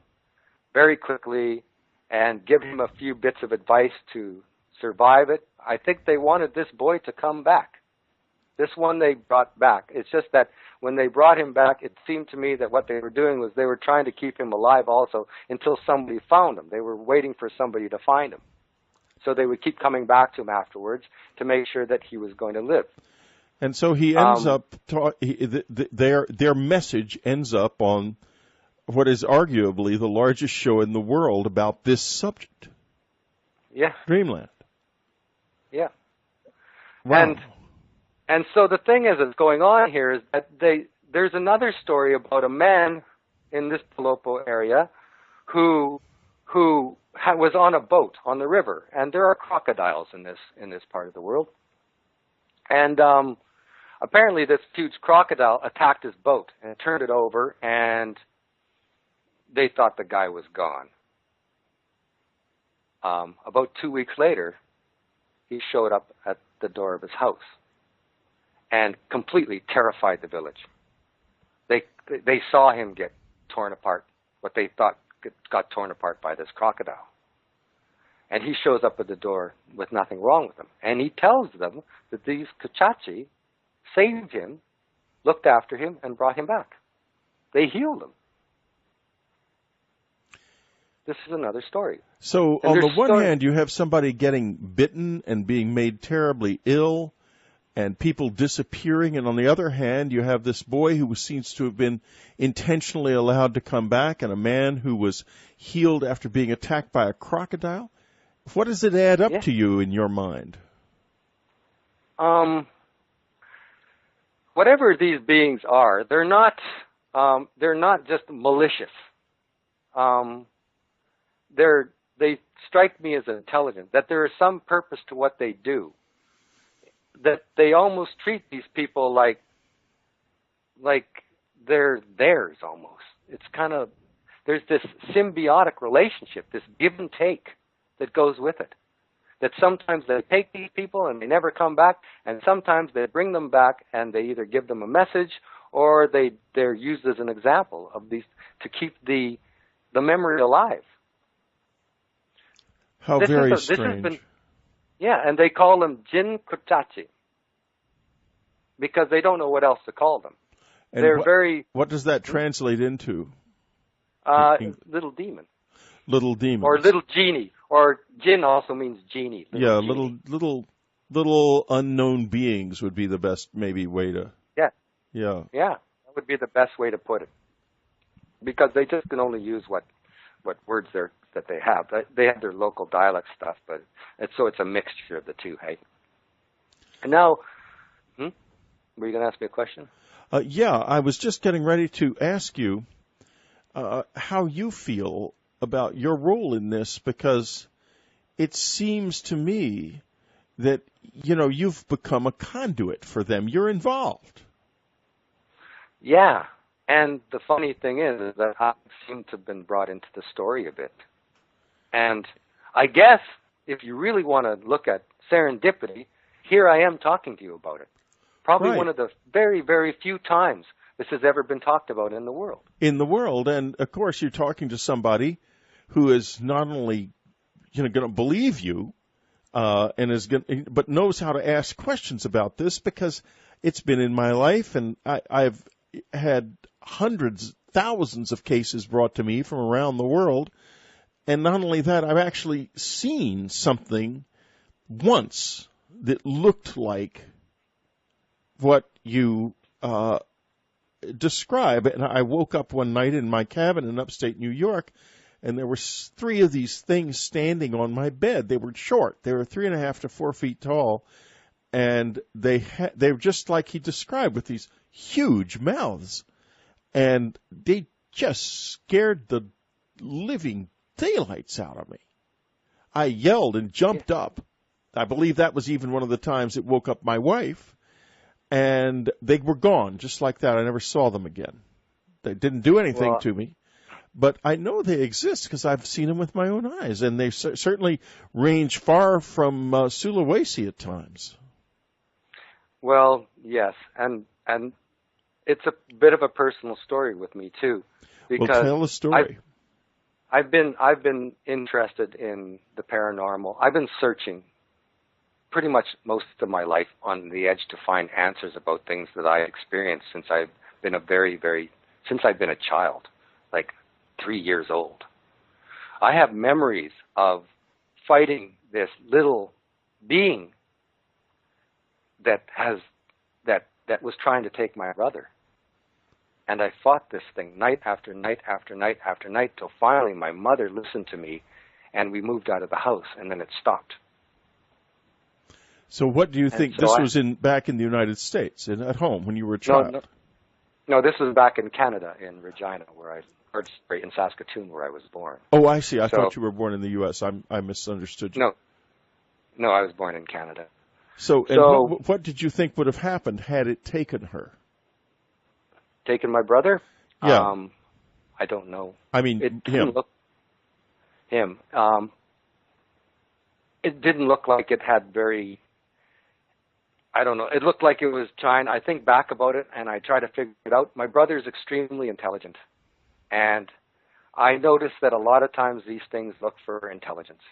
[SPEAKER 2] very quickly and give him a few bits of advice to survive it. I think they wanted this boy to come back. This one they brought back. It's just that when they brought him back, it seemed to me that what they were doing was they were trying to keep him alive also until somebody found him. They were waiting for somebody to find him. So they would keep coming back to him afterwards to make sure that he was going to live.
[SPEAKER 1] And so he ends up, their message ends up on what is arguably the largest show in the world about this subject.
[SPEAKER 2] Yeah.
[SPEAKER 1] Dreamland.
[SPEAKER 2] Yeah.
[SPEAKER 1] Wow.
[SPEAKER 2] And so the thing that's going on here is that there's another story about a man in this Palopo area who was on a boat on the river, and there are crocodiles in this part of the world. And apparently this huge crocodile attacked his boat and turned it over, and they thought the guy was gone. About 2 weeks later, he showed up at the door of his house and completely terrified the village. They saw him get torn apart, what they thought got torn apart by this crocodile. And he shows up at the door with nothing wrong with him. And he tells them that these Kuchachi saved him, looked after him, and brought him back. They healed him. This is another story.
[SPEAKER 1] So on the one hand, you have somebody getting bitten and being made terribly ill and people disappearing. And on the other hand, you have this boy who seems to have been intentionally allowed to come back and a man who was healed after being attacked by a crocodile. What does it add up to you in your mind?
[SPEAKER 2] Whatever these beings are, they're not just malicious. They strike me as intelligent, that there is some purpose to what they do, that they almost treat these people like they're theirs almost. It's kind of, there's this symbiotic relationship, this give and take that goes with it. That sometimes they take these people and they never come back, and sometimes they bring them back and they either give them a message or they're used as an example of these to keep the memory alive.
[SPEAKER 1] How very strange.
[SPEAKER 2] And they call them Jin Kuchachi because they don't know what else to call them.
[SPEAKER 1] And what does that translate into?
[SPEAKER 2] Little demon.
[SPEAKER 1] Little demon.
[SPEAKER 2] Or little genie. Or Jin also means genie.
[SPEAKER 1] Genie. Little unknown beings would be the best maybe way to.
[SPEAKER 2] Yeah.
[SPEAKER 1] Yeah.
[SPEAKER 2] Yeah, that would be the best way to put it. Because they just can only use what words that they have. They have their local dialect stuff, but it's a mixture of the two, hey? And now, were you going to ask me a question?
[SPEAKER 1] Yeah, I was just getting ready to ask you how you feel about your role in this, because it seems to me that, you've become a conduit for them. You're involved.
[SPEAKER 2] Yeah, and the funny thing is that I seem to have been brought into the story a bit. And I guess if you really want to look at serendipity, here I am talking to you about it. Probably
[SPEAKER 1] Right.
[SPEAKER 2] one of the very, very few times this has ever been talked about in the world.
[SPEAKER 1] In the world, and of course you're talking to somebody who is not only going to believe you, but knows how to ask questions about this, because it's been in my life, and I've had hundreds, thousands of cases brought to me from around the world. And not only that, I've actually seen something once that looked like what you describe. And I woke up one night in my cabin in upstate New York, and there were 3 of these things standing on my bed. They were short. They were 3.5 to 4 feet tall, and they were just like he described, with these huge mouths, and they just scared the living daylights out of me. I yelled and jumped up. I believe that was even one of the times it woke up my wife, and they were gone just like that. I never saw them again. They didn't do anything to me, but I know they exist because I've seen them with my own eyes, and they certainly range far from Sulawesi at times.
[SPEAKER 2] Well, yes, and it's a bit of a personal story with me too, because
[SPEAKER 1] well, tell the story.
[SPEAKER 2] I've been interested in the paranormal. I've been searching pretty much most of my life on the edge to find answers about things that I experienced since I've been since I've been a child, like 3 years old. I have memories of fighting this little being that was trying to take my brother. And I fought this thing night after night after night after night till finally my mother listened to me and we moved out of the house, and then it stopped.
[SPEAKER 1] So what do you think? This was back in the United States, at home when you were a child?
[SPEAKER 2] No, this was back in Canada, in Regina, in Saskatoon, where I was born.
[SPEAKER 1] Oh, I see. I thought you were born in the U.S. I misunderstood you.
[SPEAKER 2] No, I was born in Canada.
[SPEAKER 1] So what did you think would have happened had it taken her?
[SPEAKER 2] Taken my brother?
[SPEAKER 1] Yeah.
[SPEAKER 2] I don't know.
[SPEAKER 1] I mean,
[SPEAKER 2] it didn't look like it had very, I don't know. It looked like it was trying. I think back about it, and I try to figure it out. My brother's extremely intelligent, and I noticed that a lot of times these things look for intelligence.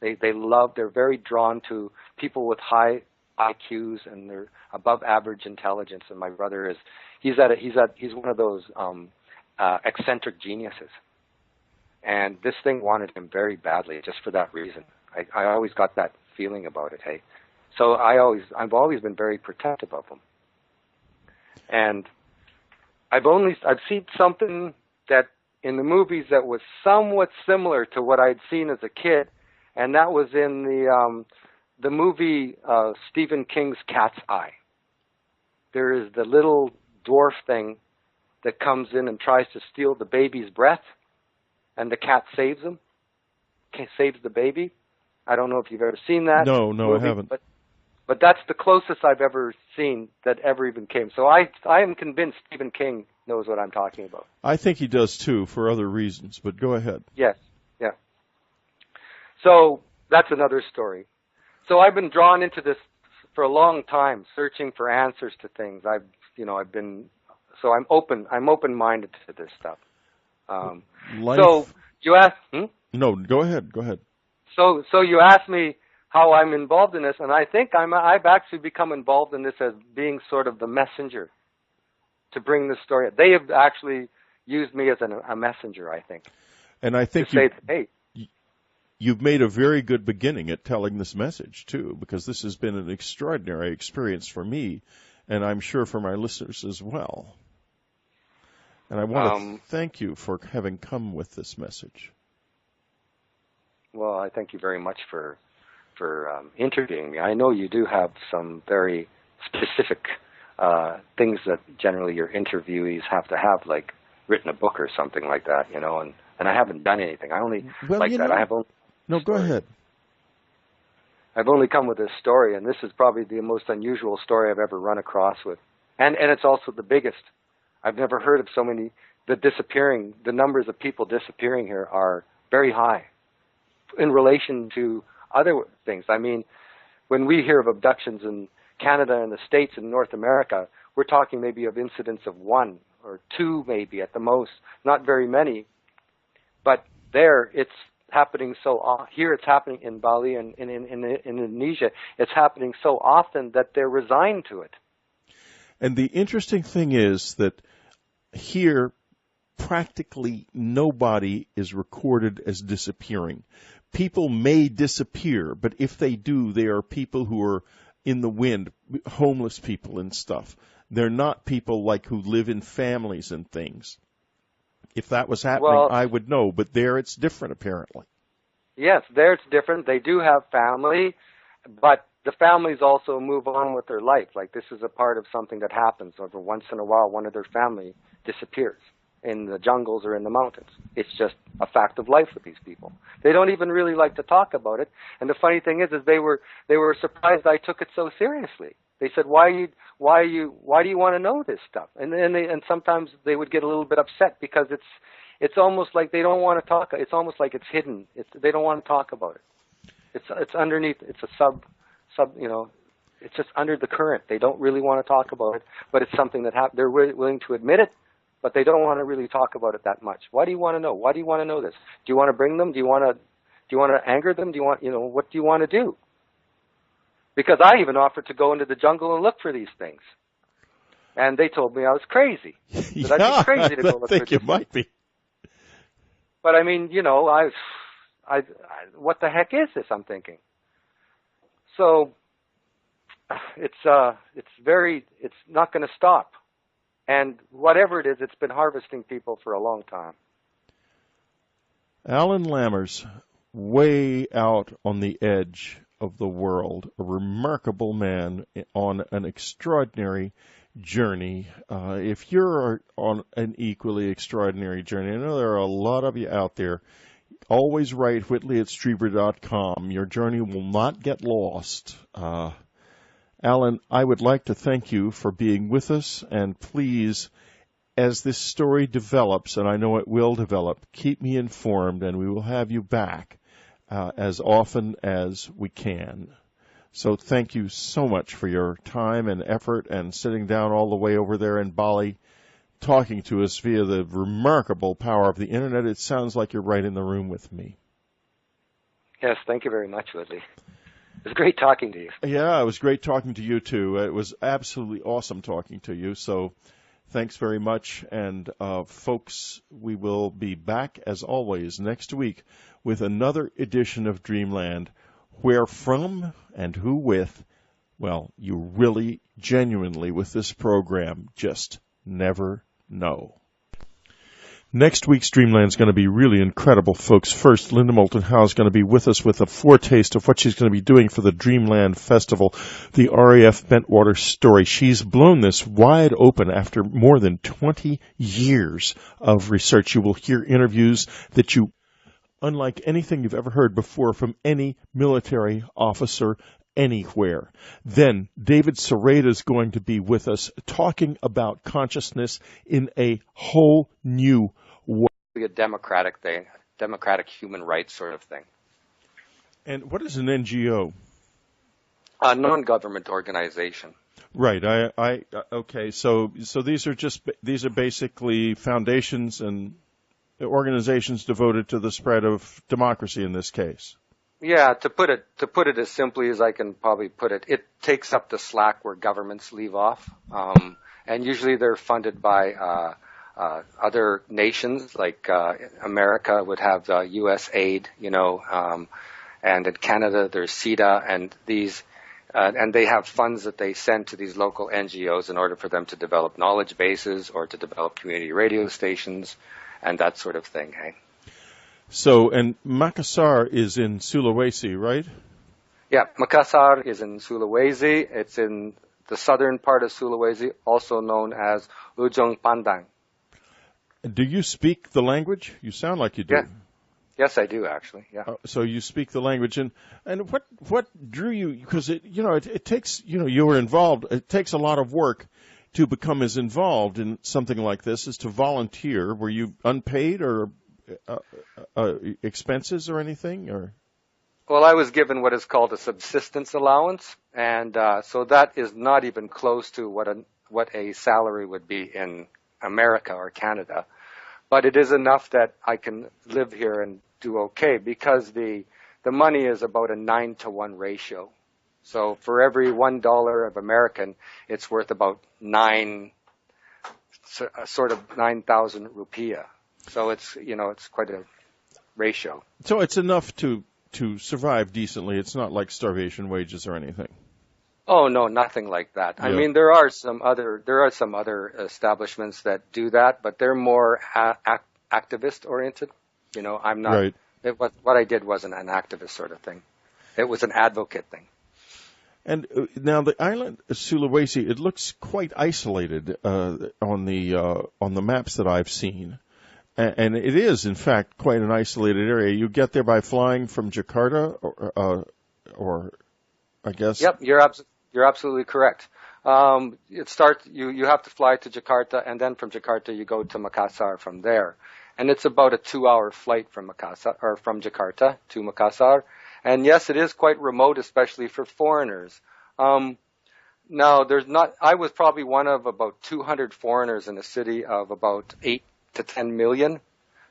[SPEAKER 2] They're very drawn to people with high IQs, and they're above average intelligence. And my brother he's one of those eccentric geniuses, and this thing wanted him very badly just for that reason. I always got that feeling about it, hey. So I've always been very protective of him. And I've seen something that in the movies that was somewhat similar to what I'd seen as a kid, and that was in the movie Stephen King's Cat's Eye. There is the little dwarf thing that comes in and tries to steal the baby's breath, and the cat saves him, saves the baby. I don't know if you've ever seen that.
[SPEAKER 1] No,
[SPEAKER 2] movie,
[SPEAKER 1] I haven't.
[SPEAKER 2] But that's the closest I've ever seen that ever even came. So I am convinced Stephen King knows what I'm talking about.
[SPEAKER 1] I think he does too, for other reasons, but go ahead.
[SPEAKER 2] Yes, yeah. So that's another story. So I've been drawn into this for a long time, searching for answers to things. I'm open-minded to this stuff. So you asked,
[SPEAKER 1] No, go ahead.
[SPEAKER 2] So you asked me how I'm involved in this, and I think I've actually become involved in this as being sort of the messenger to bring this story. They have actually used me as a messenger, I think.
[SPEAKER 1] And I think you've made a very good beginning at telling this message, too, because this has been an extraordinary experience for me, and I'm sure for my listeners as well. And I want to thank you for having come with this message.
[SPEAKER 2] Well, I thank you very much for interviewing me. I know you do have some very specific things that generally your interviewees have to have, like written a book or something like that, you know, and I haven't done anything. I only like that. I have only
[SPEAKER 1] No, go ahead.
[SPEAKER 2] I've only come with this story, and this is probably the most unusual story I've ever run across with. And it's also the biggest. I've never heard of so many. The numbers of people disappearing here are very high in relation to other things. I mean, when we hear of abductions in Canada and the States and North America, we're talking maybe of incidents of 1 or 2 maybe at the most, not very many. But there, it's happening here it's happening in Bali and in Indonesia, it's happening so often that they're resigned to it.
[SPEAKER 1] And the interesting thing is that here, practically nobody is recorded as disappearing. People may disappear, but if they do, they are people who are in the wind, homeless people and stuff. They're not people like who live in families and things. If that was happening, I would know, but there it's different apparently. Yes,
[SPEAKER 2] there it's different. They do have family, but the families also move on with their life. Like, this is a part of something that happens. Over once in a while, one of their family disappears in the jungles or in the mountains. It's just a fact of life with these people. They don't even really like to talk about it. And the funny thing is they were surprised I took it so seriously. They said, "Why do you want to know this stuff?" And sometimes they would get a little bit upset because it's almost like they don't want to talk. It's almost like it's hidden. They don't want to talk about it. It's underneath. It's a sub. You know, it's just under the current. They don't really want to talk about it, but it's something that they're willing to admit it, but they don't want to really talk about it that much. Why do you want to know? Why do you want to know this? Do you want to bring them? Do you want to anger them? What do you want to do? Because I even offered to go into the jungle and look for these things. And they told me I was crazy. That I'd be crazy to go look for
[SPEAKER 1] I think you might be.
[SPEAKER 2] But I mean, what the heck is this, I'm thinking. So it's not going to stop. And whatever it is, it's been harvesting people for a long time.
[SPEAKER 1] Alan Lammers, way out on the edge of the world, a remarkable man on an extraordinary journey. If you're on an equally extraordinary journey, I know there are a lot of you out there, always write Whitley@Strieber.com. Your journey will not get lost. Alan, I would like to thank you for being with us, and please, as this story develops, and I know it will develop, keep me informed, and we will have you back as often as we can. So thank you so much for your time and effort and sitting down all the way over there in Bali, talking to us via the remarkable power of the Internet. It sounds like you're right in the room with me.
[SPEAKER 2] Yes, thank you very much, Whitley. It was great talking to you.
[SPEAKER 1] Yeah, it was great talking to you, too. It was absolutely awesome talking to you. So thanks very much. And, folks, we will be back, as always, next week with another edition of Dreamland. Where from and who with, well, you really, genuinely, with this program, just never know. Next week's Dreamland is going to be really incredible, folks. First, Linda Moulton Howe is going to be with us with a foretaste of what she's going to be doing for the Dreamland Festival, the RAF Bentwater story. She's blown this wide open after more than 20 years of research. You will hear interviews that you, unlike anything you've ever heard before from any military officer anywhere. Then David Sereda is going to be with us talking about consciousness in a whole new way.
[SPEAKER 2] A democratic thing, democratic human rights sort of thing.
[SPEAKER 1] And what is an NGO?
[SPEAKER 2] A non-government organization.
[SPEAKER 1] Right. Okay. So these are basically foundations and organizations devoted to the spread of democracy in this case.
[SPEAKER 2] Yeah, to put it as simply as I can probably put it, it takes up the slack where governments leave off, and usually they're funded by other nations, like America would have U.S. aid, and in Canada there's CETA, and these, and they have funds that they send to these local NGOs in order for them to develop knowledge bases or to develop community radio stations and that sort of thing. Hey.
[SPEAKER 1] So, and Makassar is in Sulawesi, right?
[SPEAKER 2] Yeah, Makassar is in Sulawesi. It's in the southern part of Sulawesi, also known as Ujung Pandang.
[SPEAKER 1] Do you speak the language? You sound like you do.
[SPEAKER 2] Yeah. Yes, I do actually. Yeah.
[SPEAKER 1] So you speak the language, and what drew you? Because it takes you were involved. It takes a lot of work to become as involved in something like this as to volunteer. Were you unpaid or expenses or anything or?
[SPEAKER 2] Well, I was given what is called a subsistence allowance, and so that is not even close to what a salary would be in America or Canada. But it is enough that I can live here and do okay because the money is about a 9-to-1 ratio. So for every $1 of American, it's worth about 9,000 rupiah. So it's quite a ratio.
[SPEAKER 1] So it's enough to survive decently. It's not like starvation wages or anything.
[SPEAKER 2] Oh no, nothing like that.
[SPEAKER 1] Yeah.
[SPEAKER 2] I mean, there are some other establishments that do that, but they're more activist oriented. I'm not.
[SPEAKER 1] Right.
[SPEAKER 2] What I did wasn't an activist sort of thing. It was an advocate thing.
[SPEAKER 1] And now the island of Sulawesi, it looks quite isolated on the maps that I've seen. And it is, in fact, quite an isolated area. You get there by flying from Jakarta, or I guess.
[SPEAKER 2] Yep, you're absolutely correct. It starts. You have to fly to Jakarta, and then from Jakarta you go to Makassar from there, and it's about a 2-hour flight from Jakarta to Makassar. And yes, it is quite remote, especially for foreigners. Now, I was probably one of about 200 foreigners in a city of about 8 to 10 million.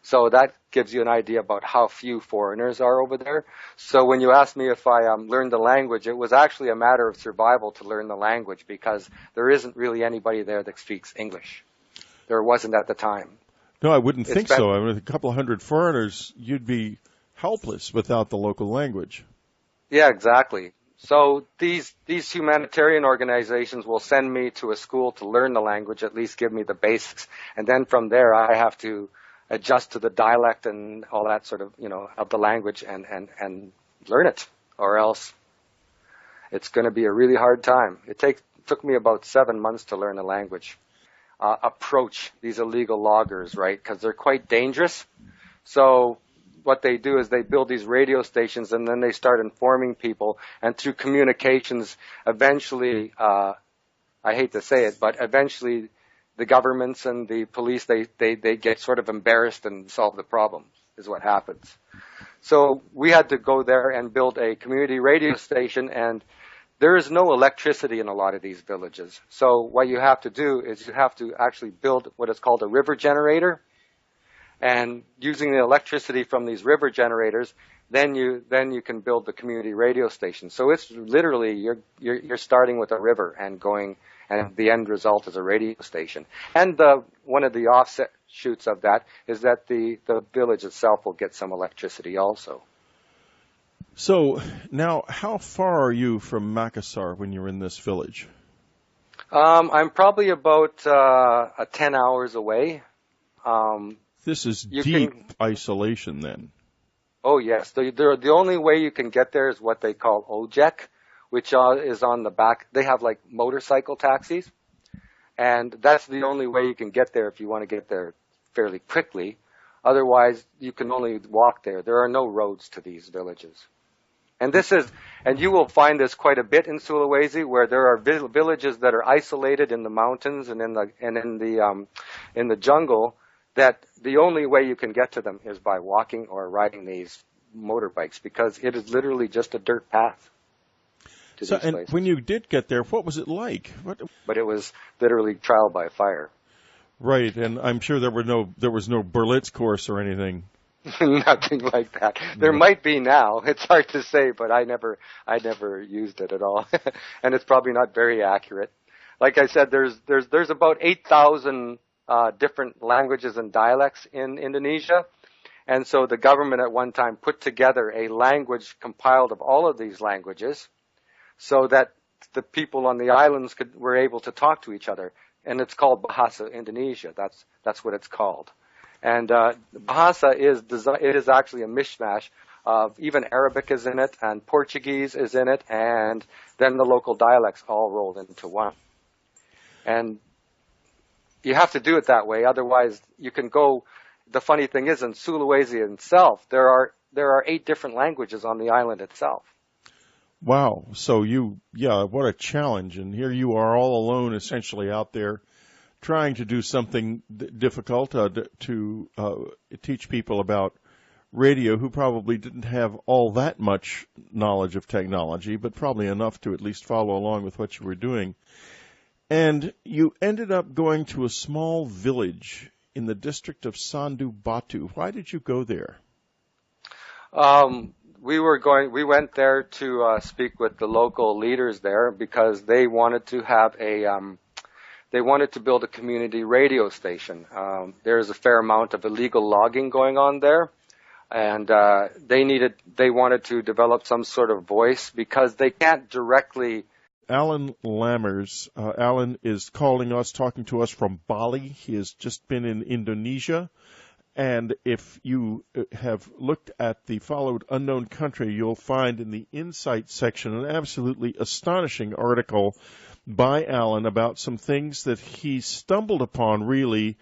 [SPEAKER 2] So that gives you an idea about how few foreigners are over there. So when you asked me if I learned the language, it was actually a matter of survival to learn the language because there isn't really anybody there that speaks English. There wasn't at the time.
[SPEAKER 1] No, I wouldn't think so. I mean, with a couple of hundred foreigners, you'd be helpless without the local language.
[SPEAKER 2] Yeah, exactly. So these humanitarian organizations will send me to a school to learn the language, at least give me the basics. And then from there, I have to adjust to the dialect and all that sort of, of the language and learn it, or else it's going to be a really hard time. It took me about 7 months to learn the language. Approach these illegal loggers, right? Because they're quite dangerous. So what they do is they build these radio stations and then they start informing people. And through communications, eventually, I hate to say it, but eventually the governments and the police, they get sort of embarrassed and solve the problem, is what happens. So we had to go there and build a community radio station, and there is no electricity in a lot of these villages. So what you have to do is you have to actually build what is called a river generator. And using the electricity from these river generators, then you can build the community radio station. So it's literally you're starting with a river and going, and the end result is a radio station. And one of the offshoots of that is that the village itself will get some electricity also.
[SPEAKER 1] So now, how far are you from Makassar when you're in this village?
[SPEAKER 2] I'm probably about 10 hours away.
[SPEAKER 1] This is deep isolation then.
[SPEAKER 2] Oh, yes. The only way you can get there is what they call ojek, which is on the back. They have like motorcycle taxis. And that's the only way you can get there if you want to get there fairly quickly. Otherwise, you can only walk there. There are no roads to these villages. And you will find this quite a bit in Sulawesi, where there are villages that are isolated in the mountains and in the jungle, that the only way you can get to them is by walking or riding these motorbikes, because it is literally just a dirt path to these places.
[SPEAKER 1] When you did get there, what was it like?
[SPEAKER 2] But it was literally trial by fire.
[SPEAKER 1] Right, and I'm sure there was no Berlitz course or anything.
[SPEAKER 2] Nothing like that. There might be now. It's hard to say, but I never used it at all, and it's probably not very accurate. Like I said, there's about 8,000 different languages and dialects in Indonesia, and so the government at one time put together a language compiled of all of these languages, so that the people on the islands were able to talk to each other, and it's called Bahasa Indonesia. That's what it's called. And Bahasa it is actually a mishmash of even Arabic is in it, and Portuguese is in it, and then the local dialects all rolled into one. And you have to do it that way, otherwise you can go. The funny thing is, in Sulawesi itself, there are 8 different languages on the island itself.
[SPEAKER 1] Wow. So what a challenge. And here you are all alone essentially out there trying to do something difficult to teach people about radio who probably didn't have all that much knowledge of technology, but probably enough to at least follow along with what you were doing. And you ended up going to a small village in the district of Sandu Batu. Why did you go there?
[SPEAKER 2] We went there to speak with the local leaders there because they wanted to have they wanted to build a community radio station. There's a fair amount of illegal logging going on there, and they wanted to develop some sort of voice because they can't directly.
[SPEAKER 1] Alan Lammers. Alan is calling us, talking to us from Bali. He has just been in Indonesia. And if you have looked at the followed unknown country, you'll find in the Insight section an absolutely astonishing article by Alan about some things that he stumbled upon really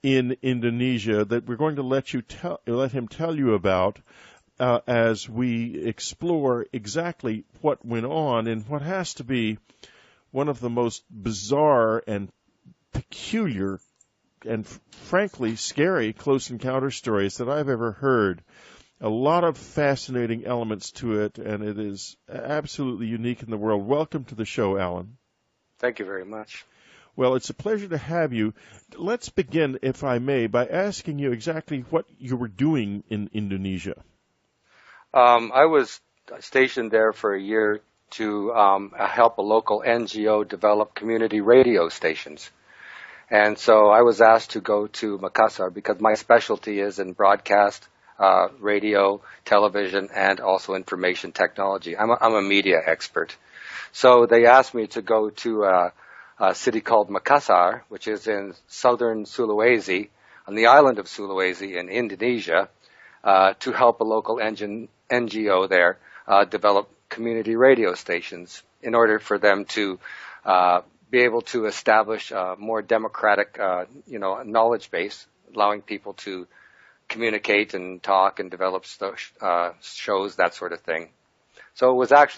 [SPEAKER 1] in Indonesia that we're going to let him tell you about as we explore exactly what went on in what has to be one of the most bizarre and peculiar and frankly scary close encounter stories that I've ever heard. A lot of fascinating elements to it, and it is absolutely unique in the world. Welcome to the show, Alan.
[SPEAKER 2] Thank you very much.
[SPEAKER 1] Well, it's a pleasure to have you. Let's begin, if I may, by asking you exactly what you were doing in Indonesia.
[SPEAKER 2] I was stationed there for a year to help a local NGO develop community radio stations. And so I was asked to go to Makassar because my specialty is in broadcast, radio, television, and also information technology. I'm a media expert. So they asked me to go to a city called Makassar, which is in southern Sulawesi, on the island of Sulawesi in Indonesia, to help a local NGO there develop community radio stations in order for them to be able to establish a more democratic, knowledge base, allowing people to communicate and talk and develop shows, that sort of thing. So it was actually